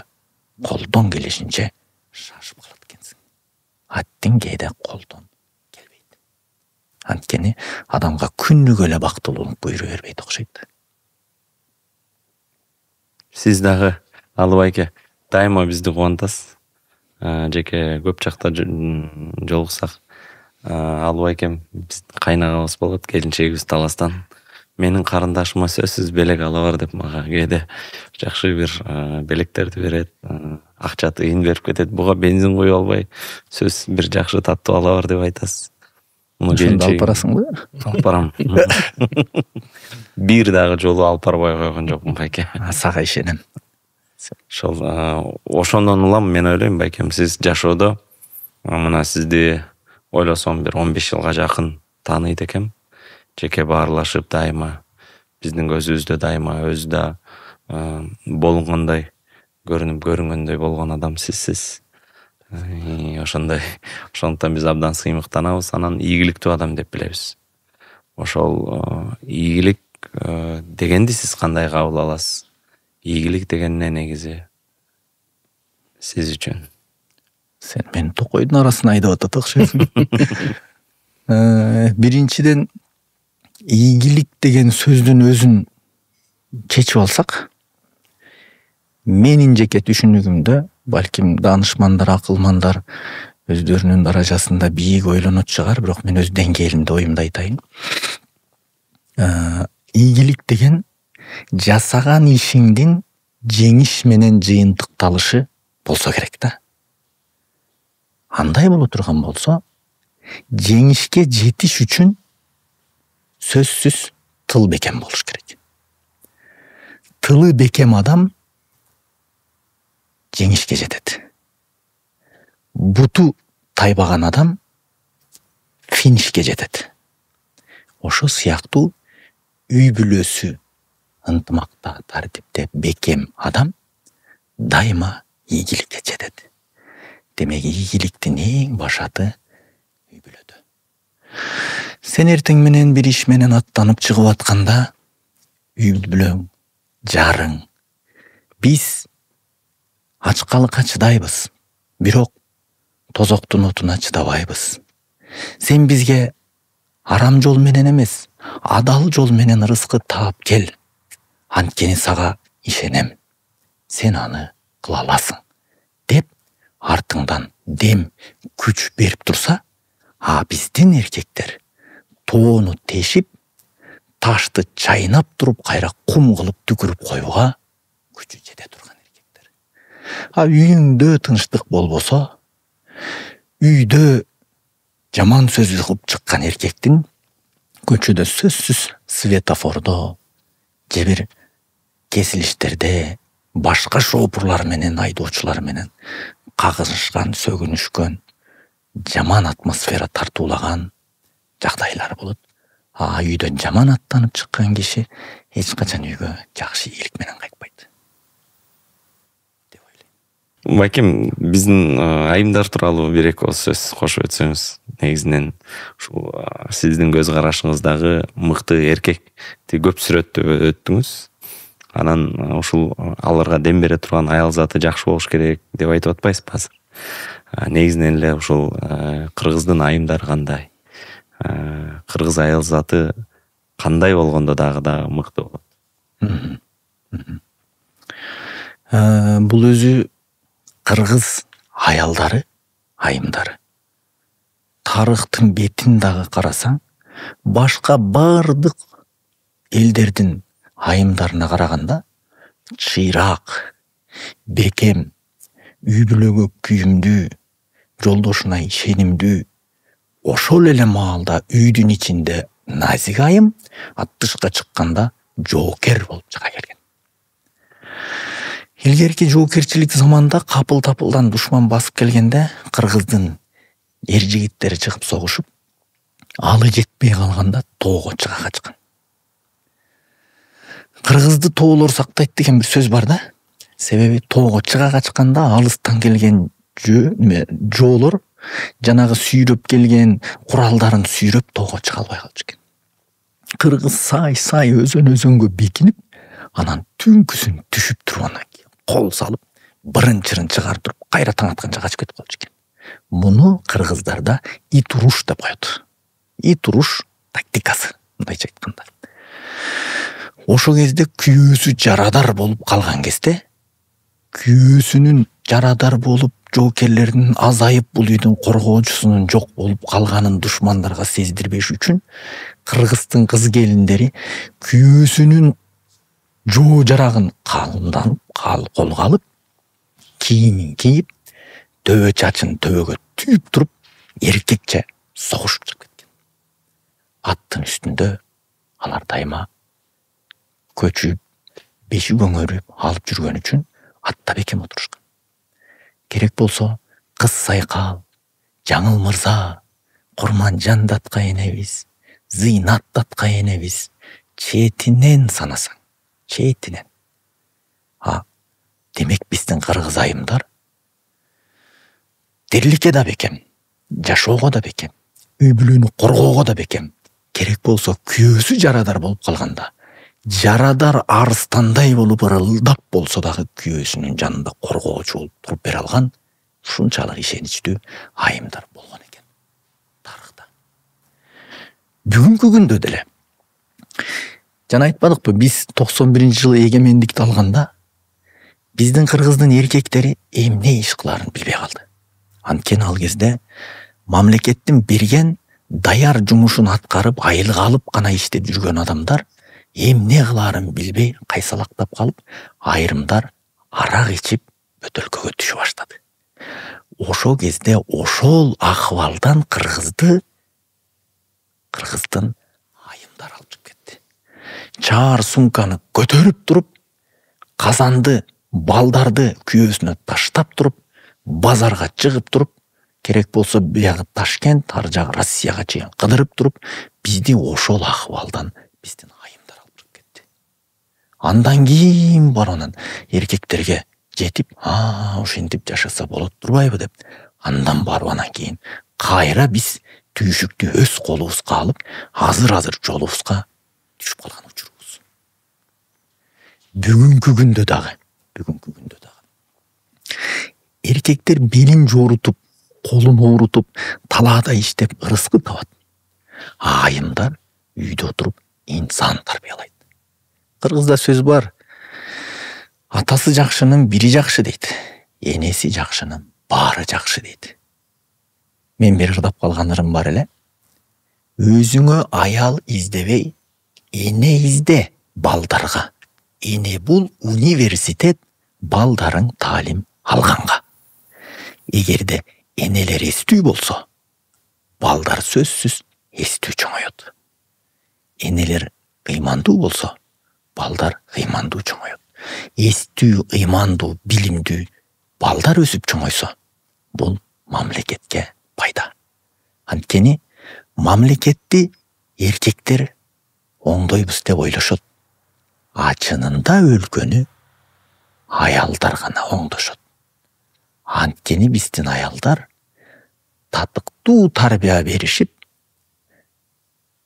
колдон келишинче шашып калат экенсиң. Аттин кээде колдон келбейт. Анткени адамга күнүгө эле бактылуулук буйруа бербейт окшойт. Сиз дагы Алыбайке дайыма бизди кубантасыз. Жеке көп жакта жолуксак, Алыбайкем биздин кайнагабыз болот, келинчегибиз Таластан. Менин карындашыма сөзсүз белек ала бар деп мага кээде жакшы бир белектерди берет, акча тыйын берип кетет. Буга бензин куюп албай сөзсүз бир жакшы таттуу ала бар деп айтасыз. Ошондо алып барасыңбы? Алып барам. Бир дагы жолу алып барбай койгон жокмун байке. Сага ишенем. Ошондон улам мен ойлойм байкем, сиз жашоодо мына сизди ойлосом бир 15 жылга жакын тааныйт экем. Жеке баарлашып дайыма биздин көзүбүздө дайыма өзү да болгондой көрүнүп көрүнгөндөй болгон адам сизсиз. Ошондуктан биз абдан сыймыктанабыз, анан ийгиликтүү адам деп билебиз. Ошол ийгилик дегенди сиз кандай кабыл аласыз? Ийгилик деген эмне негизи сиз үчүн? Сен мени токойдун арасына айдап атат окшойсуң. Биринчиден, ийгилик деген сөздүн өзүн чечип алсак, менин жеке түшүнүгүмдө, балким данышмандар, акылмандар өздөрүнүн даражасында бийик ойлонот чыгар, бирок мен өз деңгээлимде оюмду айтайын. Ийгилик деген жасаган ишиңдин жеңиш менен жыйынтыкталышы болсо керек да. Андай боло турган болсо, жеңишке жетиш үчүн сөзсүз тыл бекем болуш керек. Тылы бекем адам жеңишке жетет. Буту тайбаган адам финишке жетет. Ошо сыяктуу үй бүлөсү ынтымакта, тартипте бекем адам дайыма ийгиликке жетет. Демек, ийгиликтин эң башаты үй бүлөдө. Сен эртең менен бир иш менен аттанып чыгып атканда, үй бүлөң, жарың, биз ачкалыкка чыдайбыз, бирок тозоктун отуна чыдабайбыз. Сен бизге арам жол менен эмес, адал жол менен ырыскы таап кел. Анткени сага ишенем. Сен аны кыла аласың, деп артыңдан дем, күч берип турса, биздин эркектер тоону тешип, ташты чайнап туруп, кайра кум кылып түкүрүп коюуга күчү жете турган эркектер. Үйүндө тынчтык болбосо, үйдө жаман сөз кылып чыккан эркектин көчөдө сөзсүз светофордо же бир кесилиштерде башка шоопурлар менен, айдоочулар менен кагышкан, сөгүнүшкөн, жаман атмосфера тартуулаган жагдайлар болот. Үйдөн жаман аттанып чыккан киши эч качан үйгө жакшы ийгилик менен кайтпайт деп ойлойм. Байкем, биздин айымдар тууралуу бир эки ооз сөз кошуп өтсөңүз. Негизинен ушул сиздин көз карашыңыздагы мыкты эркекти көп сүрөттөп өттүңүз. Анан ушул аларга дем бере турган аял заты жакшы болуш керек деп айтып атпайсызбы азыр? Негизинен эле ушул кыргыздын айымдары кандай? Кыргыз аял заты кандай болгондо дагы мыкты болот? Бул өзү кыргыз аялдары, айымдары. Тарыхтын бетин дагы карасаң, башка бардык элдердин айымдарына караганда чыйраак, бекем, үй бүлөгө күйүмдүү, жолдошуна ишенимдүү, ошол эле маалда үйдүн ичинде назик айым, тышка чыкканда жоокер болуп чыга келген. Илгерки жоокерчилик заманда капыл тапылдан душман басып келгенде кыргыздын эр жигиттери чыгып согушуп, алы жетпей калганда тоого чыга качкан. Кыргызды тоолор сактайт деген бир сөз бар да. Себеби тоого чыга качканда алыстан келген жоолор жанагы сүйрөп келген куралдарын сүйрөп тоого чыга албай калчу экен. Кыргыз сай өзөнгө бекинип, анан түнкүсүн түшүп туруп анан кол салып, бырын-чырын чыгарып туруп, кайра таң атканча качып кетип калчу экен. Муну кыргыздарда ит уруш деп коет. Ит уруш тактикасы, мындайча айтканда. Ошо кезде күйөөсү жарадар болуп калган кезде, күйөөсүнүн жарадар болуп, жоокерлердин азайып, бул үйдүн коргоочусунун жок болуп калганын душмандарга сездирбеш үчүн кыргыздын кыз келиндери күйөөсүнүн жоо жарагын колго алып, кийимин кийип, төбө чачын төбөгө түйүп туруп, эркекче согушуп чыгып кеткен. Аттын үстүндө алар дайыма көчүп, беши көңөрүп алып жүргөн үчүн атта бекем отурушкан. Керек болсо кыз Сайкал, Жаңыл мырза, Курманжан датка энебиз, Зыйнат датка энебиз, четинен санасаң, четинен. Демек биздин кыргыз айымдар тирликке да бекем, жашоого да бекем, үй бүлөнү коргоого да бекем. Керек болсо күйөөсү жарадар болуп калганда, жарадар арыстандай болуп ырылдап болсо дагы күйөөсүнүн жанында коргоочу болуп туруп бере алган ушунчалык ишеничтүү айымдар болгон экен тарыхта. Бүгүнкү күндө деле жана айтпадыкпы, биз 91-жылы эгемендикти алганда биздин кыргыздын эркектери эмне иш кыларын билбей калды. Анткени ал кезде мамлекеттин берген даяр жумушун аткарып, айлык алып гана иштеп жүргөн адамдар эмне кыларын билбей кайсалактап калып, айрымдар арак ичип бөтөлкөгө түшө баштады. Ошол кезде ошол акыбалдан кыргыздын айымдар алып чыгып кетти. Чаар сумканы көтөрүп туруп, казанды, балдарды күйөөсүнө таштап туруп, базарга чыгып туруп, керек болсо биягы Ташкент, ар жагы Россияга чейин кыдырып туруп, бизди ошол акыбалдан биздин айымдар алып чыгып кетти. Андан кийин баранан эркектерге жетип, ошентип жашаса болот турбайбы деп, андан барып анан кийин кайра биз түйшүктү өз колубузга алып, азыр жолубузга түшүп калган учурубуз. Бүгүнкү күндө дагы эркектер белин жоорутуп, колун оорутуп, талаада иштеп ырыскы табат. Айымдар үйдө отуруп инсан тарбиялайт. Кыргызда сөз бар. Атасы жакшынын бири жакшы дейт. Энеси жакшынын баары жакшы дейт. Мен бир ырдап калган ырым бар эле. Өзүңө аял издебей, эне изде балдарга. Эне бул университет, балдарың таалим алганга. Эгерде энелер эстүү болсо, балдар сөзсүз эстүү чоңоет. Энелер ыймандуу болсо, балдар ыймандуу чоңоет. Эстүү, ыймандуу, билимдүү балдар өсүп чоңойсо, бул мамлекетке пайда. Анткени мамлекетти эркектер оңдойбуз деп ойлошот. Чынында өлкөнү аялдар гана оңдошот. Анткени биздин аялдар татыктуу тарбия беришип,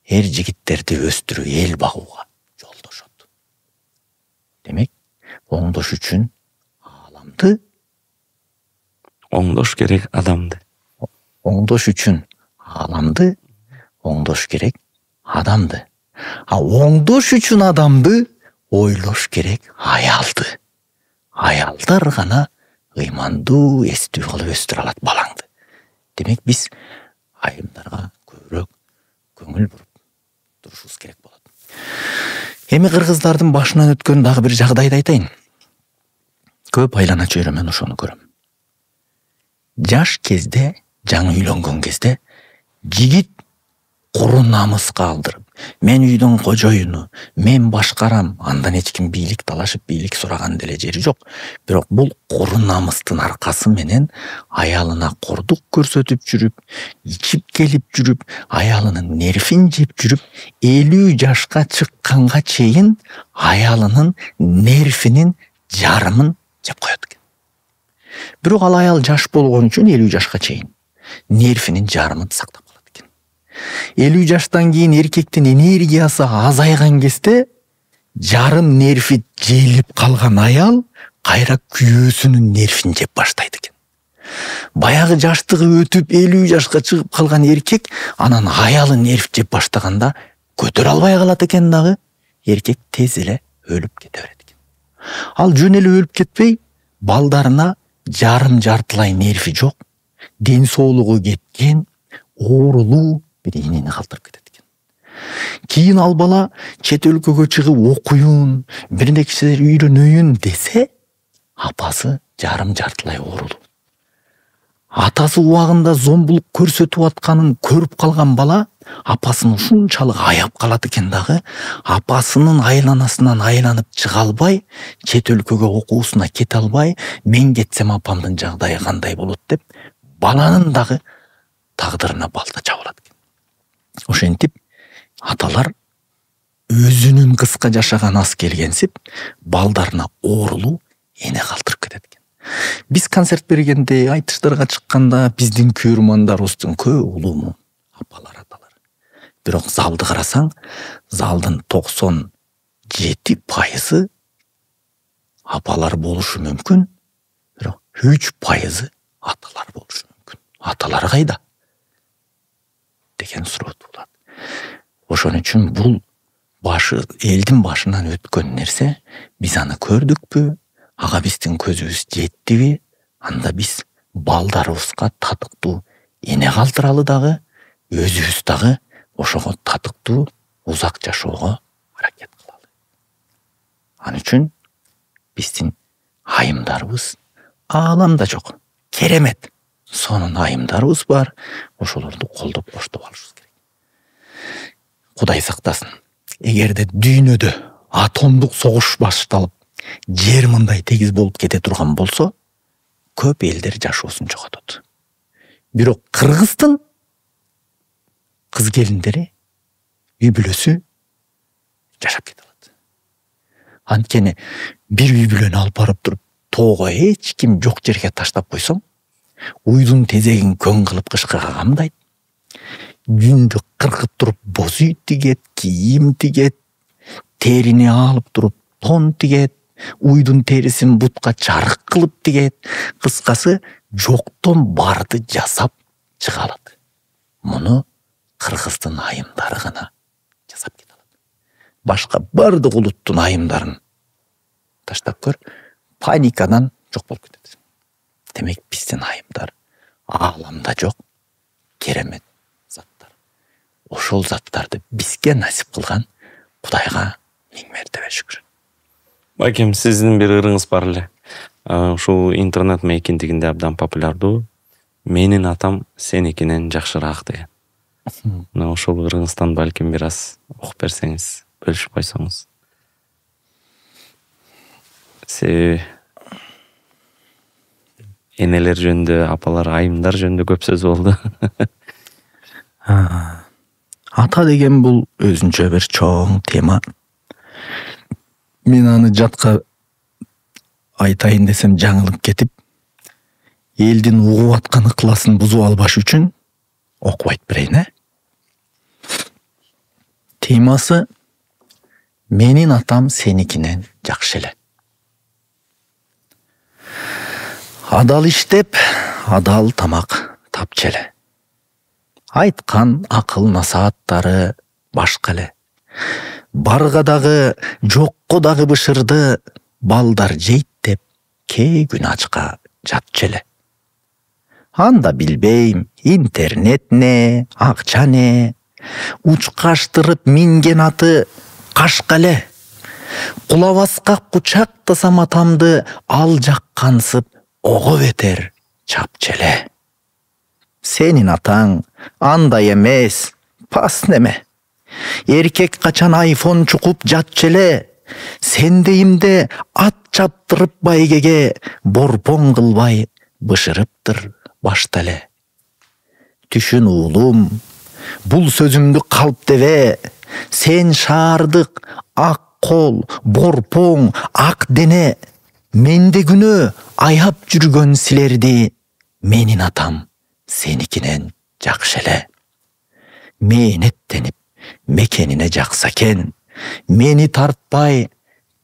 эр жигиттерди өстүрүп, эл багууга жолдошот. Демек, оңдош үчүн ааламды оңдош керек адамды. Оңдош үчүн ааламды, оңдош керек адамды. Оңдош үчүн адамды ойлош керек аялды. Аялдар гана ыймандуу, эстүү кылып өстүрө алат балаңды. Демек биз айымдарга көбүрөөк көңүл буруп, алышыбыз керек болот. Эми кыргыздардын башынан өткөн дагы бир жагдайды айтайын. Көп айлана чөйрөмөн ошону көрөм. Жаш кезде, жаңы үйлөнгөн кезде жигит куру намыска алдырып, мен үйдүн кожоюну, мен башкарам, андан эч ким бийлик талашып, бийлик сураган деле жери жок. Бирок бул куру намыстын аркасы менен аялына кордук көрсөтүп жүрүп, ичип келип жүрүп, аялынын нервин жеп жүрүп, 50 жашка чыкканга чейин аялынын нервинин жарымын жеп коет экен. Бирок ал аял жаш болгон үчүн 50 жашка чейин нервинин жарымын сактап калат экен. 50 жаштан кийин эркектин энергиясы азайган кезде жарым нерви желип калган аял кайра күйөөсүнүн нервин жеп баштайт экен. Баягы жаштыгы өтүп 50 жашка чыгып калган эркек анан аялы нерв жеп баштаганда көтөрө албай калат экен дагы, эркек тез эле өлүп кете берет экен. Ал жөн эле өлүп кетпей, балдарына жарым-жартылай нерви жок, ден соолугу кеткен, оорулуу бир энени калтырып кетет экен. Кийин ал бала чет өлкөгө чыгып окуюн, бир нерселер үйрөнөйүн десе, апасы жарым-жартылай оорулуу. Атасы убагында зомбулук көрсөтүп атканын көрүп калган бала апасын ушунчалык аяп калат экен дагы, апасынын айланасынан айланып чыга албай, чет өлкөгө окуусуна кете албай, мен кетсем апамдын жагдайы кандай болот деп, баланын дагы тагдырына балта чабылат экен. Ошентип аталар өзүнүн кыска жашаган аз келгенсип, балдарына оорулуу эне калтырып кетет экен. Биз концерт бергенде, айтыштарга чыкканда биздин көрөрмандарыбыздын көбү улуу апалар, аталар. Бирок залды карасаң, залдын 97% апалар болушу мүмкүн, бирок 3% аталар болушу мүмкүн. Аталар кайда? Деген суроо туулат. Ошон үчүн бул элдин башынан өткөн нерсе, биз аны көрдүкпү? Ага биздин көзүбүз жеттиби? Анда биз балдарыбызга татыктуу эне калтыралы дагы, өзүбүз дагы ошого татыктуу узак жашоого аракет кылалы. Ал үчүн биздин айымдарыбыз ааламда жок. Керемет. Сонун айымдарыбыз бар. Ошолорду колдоп коштоп алышыбыз керек. Кудай сактасын. Эгерде дүйнөдө атомдук согуш башталып, жер мындай тегиз болуп кете турган болсо, көп элдер жашоосун жоготот. Бирок Кыргыздын кыз келиндери, үй бүлөсү жашап кете алат. Анткени бир үй бүлөнү алып барып туруп, тоого эч ким жок жерге таштап койсоң, уйдун тезегин көң кылып кышкырга камдайт. Жүндү кыркып туруп боз үй тигет, кийим тигет, терини алып туруп тон тигет, уйдун терисин бутка чарык кылып тигет. Кыскасы, жоктон барды жасап чыга алат. Муну Кыргыздын айымдары гана жасап кете алат. Башка бардык улуттун айымдарын таштап көр, паникадан жок болуп кетет. Демек биздин айымдар ааламда жок, керемет заттар. Ошол заттарды бизге насип кылган Кудайга миң мертебе шүкүр. Байкем, сиздин бир ырыңыз бар эле. Ушул интернет мейкиндигинде абдан популярдуу. Менин атам сеникинен жакшыраак деген. Мына ошол ырыңыздан балким бир аз окуп берсеңиз, бөлүшүп койсоңуз. Себеби энелер жөнүндө, апалар, айымдар жөнүндө көп сөз болду. Ата деген бул өзүнчө бир чоң тема. Мен аны жатка айтайын десем жаңылып кетип, элдин угуп аткан ыкыласын бузуп албаш үчүн окуп айтып берейин, Темасы менин атам сеникинен жакшы эле. Адал иштеп, адал тамак тапчу эле. Айткан акыл насааттары башка эле. Барга дагы, жокко дагы бышырды, балдар жейт деп, кээ күн ачка жатчу эле. Анда билбейм, интернет не, акча не, учкаштырып минген аты кашка эле. Кулабаска кучактасам атамды, ал жаккансып ого бетер чапчеле. Сенин атаң андай эмес, пас неме. Эркек качан айфон чукуп жатчеле. Сен дейимде ат чаптырып байгеге, борпоң кылбай бышырыптыр башта эле. Түшүн уулум, бул сөзүмдү калп дебе. Сен шаардык ак кол, борпоң, ак дене. Менде күнөө аяп жүргөн силерди. Менин атам сеникинен жакшы эле. Мээнеттенип мекенине жакса экен. Мени тартпай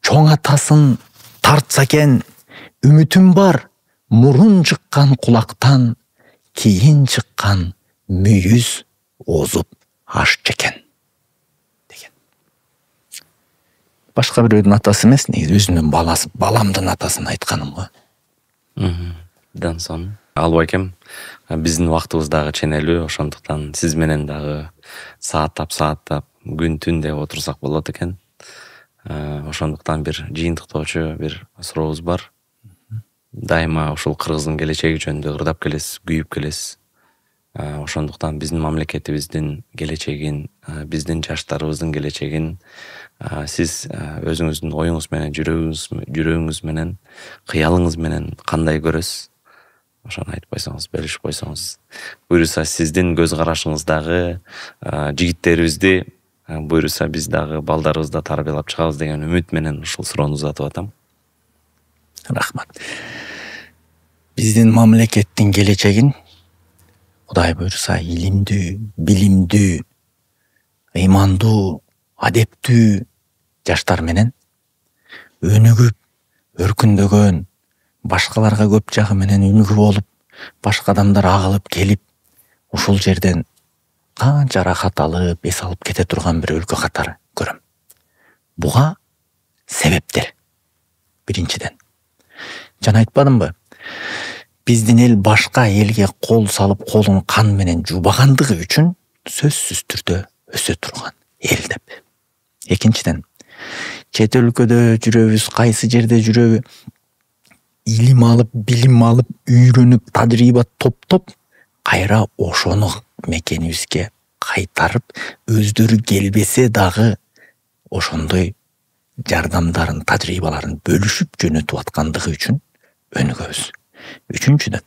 чоң атасын тартса экен. Үмүтүм бар мурун чыккан кулактан, кийин чыккан мүйүз озуп ашчу экен деген. Башка бирөөнүн атасы эмес, негизи өзүмдүн баламдын атасын айтканым го. Дансон. Албайкем, биздин убактыбыз дагы ченелүү, ошондуктан сиз менен дагы сааттап күн түн деп отурсак болот экен. Ошондуктан бир жыйынтыктоочу бир сурообуз бар. Дайыма ушул кыргыздын келечеги жөнүндө ырдап келесиз, күйүп келесиз. Ошондуктан биздин мамлекетибиздин келечегин, биздин жаштарыбыздын келечегин сиз өзүңүздүн оюңуз менен, жүрөгүңүз менен, кыялыңыз менен кандай көрөсүз? Ошону айтып койсоңуз, бөлүшүп койсоңуз. Буюрса сиздин көз карашыңыздагы жигиттерибизди, буюрса биз дагы балдарыбызды тарбиялап чыгабыз деген үмүт менен ушул суроону узатып атам. Рахмат. Биздин мамлекеттин келечегин Кудай буйруса илимдүү, билимдүү, ыймандуу, адептүү жаштар менен өнүгүп, өркүндөгөн, башкаларга көп жагы менен үлгү болуп, башка адамдар агылып келип, ушул жерден канча рахат алып, эс алып кете турган бир өлкө катары көрөм. Буга себептер. Биринчиден, жана айтпадымбы? Биздин эл башка элге кол салып, колун кан менен жуубагандыгы үчүн сөзсүз түрдө өсө турган эл деп. Экинчиден, чет өлкөдө жүрөбүз, кайсы жерде жүрөбү, илим алып, билим алып, үйрөнүп, тажрыйба топтоп, кайра ошону мекенибизге кайтарып, өздөрү келбесе дагы ошондой жардамдарын, тажрыйбаларын бөлүшүп жөнөтүп аткандыгы үчүн өнүгөбүз. Үчүнчүдөн,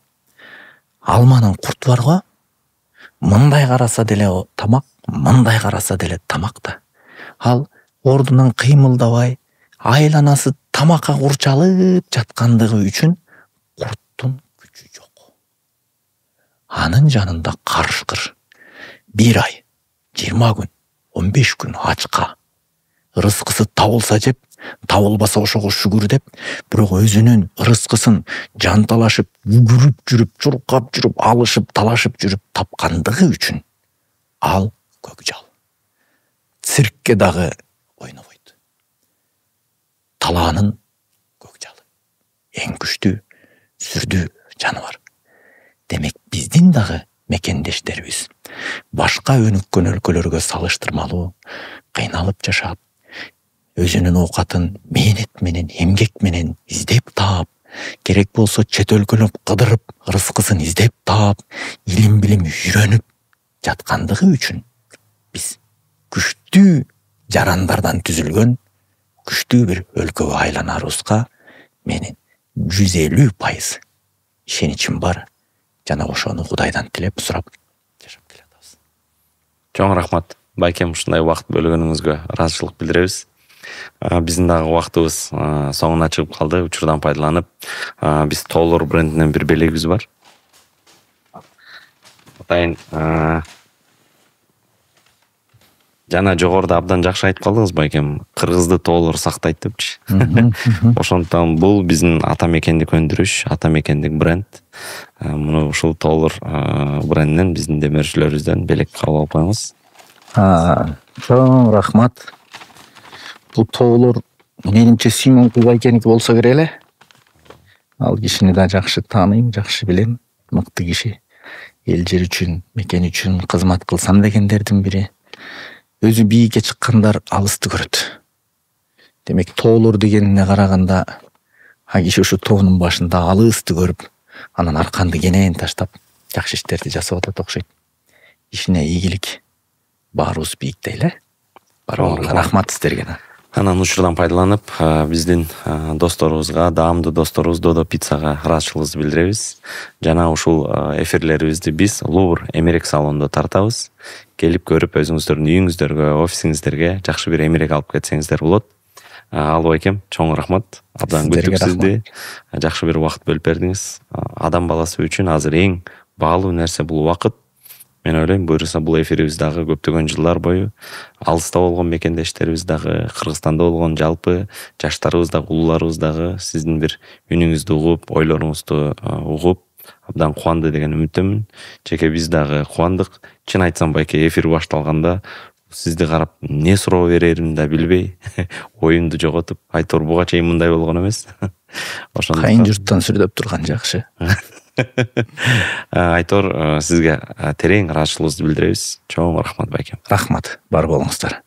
алманын курту бар го, мындай караса деле тамак, мындай караса деле тамак да. Ал ордунан кыймылдабай, айланасы тамакка курчалып жаткандыгы үчүн курттун күчү жок. Анын жанында карышкыр 1 ай, 20 күн, 15 күн ачка, рызкысы табылса жеп, табылбаса ошого шүгүр деп, бирок өзүнүн рызкысын жанталашып, үгүрүп жүрүп, чуркап жүрүп, алышып, талашып жүрүп тапкандыгы үчүн ал көкжал. Циркке дагы ойнобойт. Талаанын көкжалы. Эң күчтүү, сүрдүү жаныбар. Демек, биздин дагы мекендештерибиз башка өнүккөн өлкөлөргө салыштырмалуу кыйналып жашап, өзүнүн оокатын мээнет менен, эмгек менен издеп таап, керек болсо чет өлкөлөп кыдырып, рызкысын издеп таап, илим билим үйрөнүп жаткандыгы үчүн биз күчтүү жарандардан түзүлгөн күчтүү бир өлкөгө айланарыбызга менин 150% ишеничим бар. Жана ошону Кудайдан тилеп, сурап жашап келатабыз. Чоң рахмат. Байкем, ушундай убакыт бөлгөнүңүзгө ыраазычылык билдиребиз. Биздин дагы убактыбыз соңуна чыгып калды. Учурдан пайдаланып, биз Толор брендинен бир белегибиз бар. Атайын жана жогоруда абдан жакшы айтып калдыңыз, Байкем. Кыргызды Толор сактайт депчи. Ошондуктан бул биздин ата мекендик өндүрүш, ата мекендик бренд. Муну ушул Толор брендинен биздин демирчилерибизден белек кабыл алып коюңуз. Чоң рахмат. Бул Толор менимче Симон Кубайкеники болсо керек эле. Ал кишини да жакшы тааныйм, жакшы билем. Мыкты киши. Эл жер үчүн, мекен үчүн кызмат кылсам дегендердин бири. өзү бийикке чыккандар алысты көрөт. Демек тоолор дегенине караганда а киши ушу тоонун башында алысты көрүп, анан арканды кенен таштап жакшы иштерди жасап атат окшойт. Ишине ийгилик. Баарыбыз бийикте эле. Баарыңарга рахмат сиздерге. Анан учурдан пайдаланып, биздин досторубузга, даамдуу досторубуз Додо пиццага ыраазычылыгыбызды билдиребиз. Жана ушул эфирлерибизди биз Лувр эмерек салонунда тартабыз. Келип көрүп, өзүңүздөрдүн үйүңүздөргө, офисиңиздерге жакшы бир эмерек алып кетсеңиздер болот. Албай экем, чоң рахмат. Абдан күттүк сизди. Жакшы бир убакыт бөлүп бердиңиз. Адам баласы үчүн азыр эң баалуу нерсе бул убакыт. Мен ойлойм, буюрса бул эфирибиз дагы көптөгөн жылдар бою алыста болгон мекендештерибиз дагы, Кыргызстанда болгон жалпы жаштарыбыз дагы, улууларыбыз дагы сиздин бир үнүңүздү угуп, ойлоруңузду угуп, абдан кубанды деген үмүттөмүн. Жеке биз дагы кубандык. Чын айтсам, байке эфир башталганда сизди карап не суроо береримди да билбей, оюмду жоготуп, Айтор буга чейин мындай болгон эмес. Кайын журттан сүрдөп турган жакшы. Айтор, сизге терең ыраазычылыгыбызды билдиребиз. Чоң рахмат байке. Рахмат, бар болуңуздар.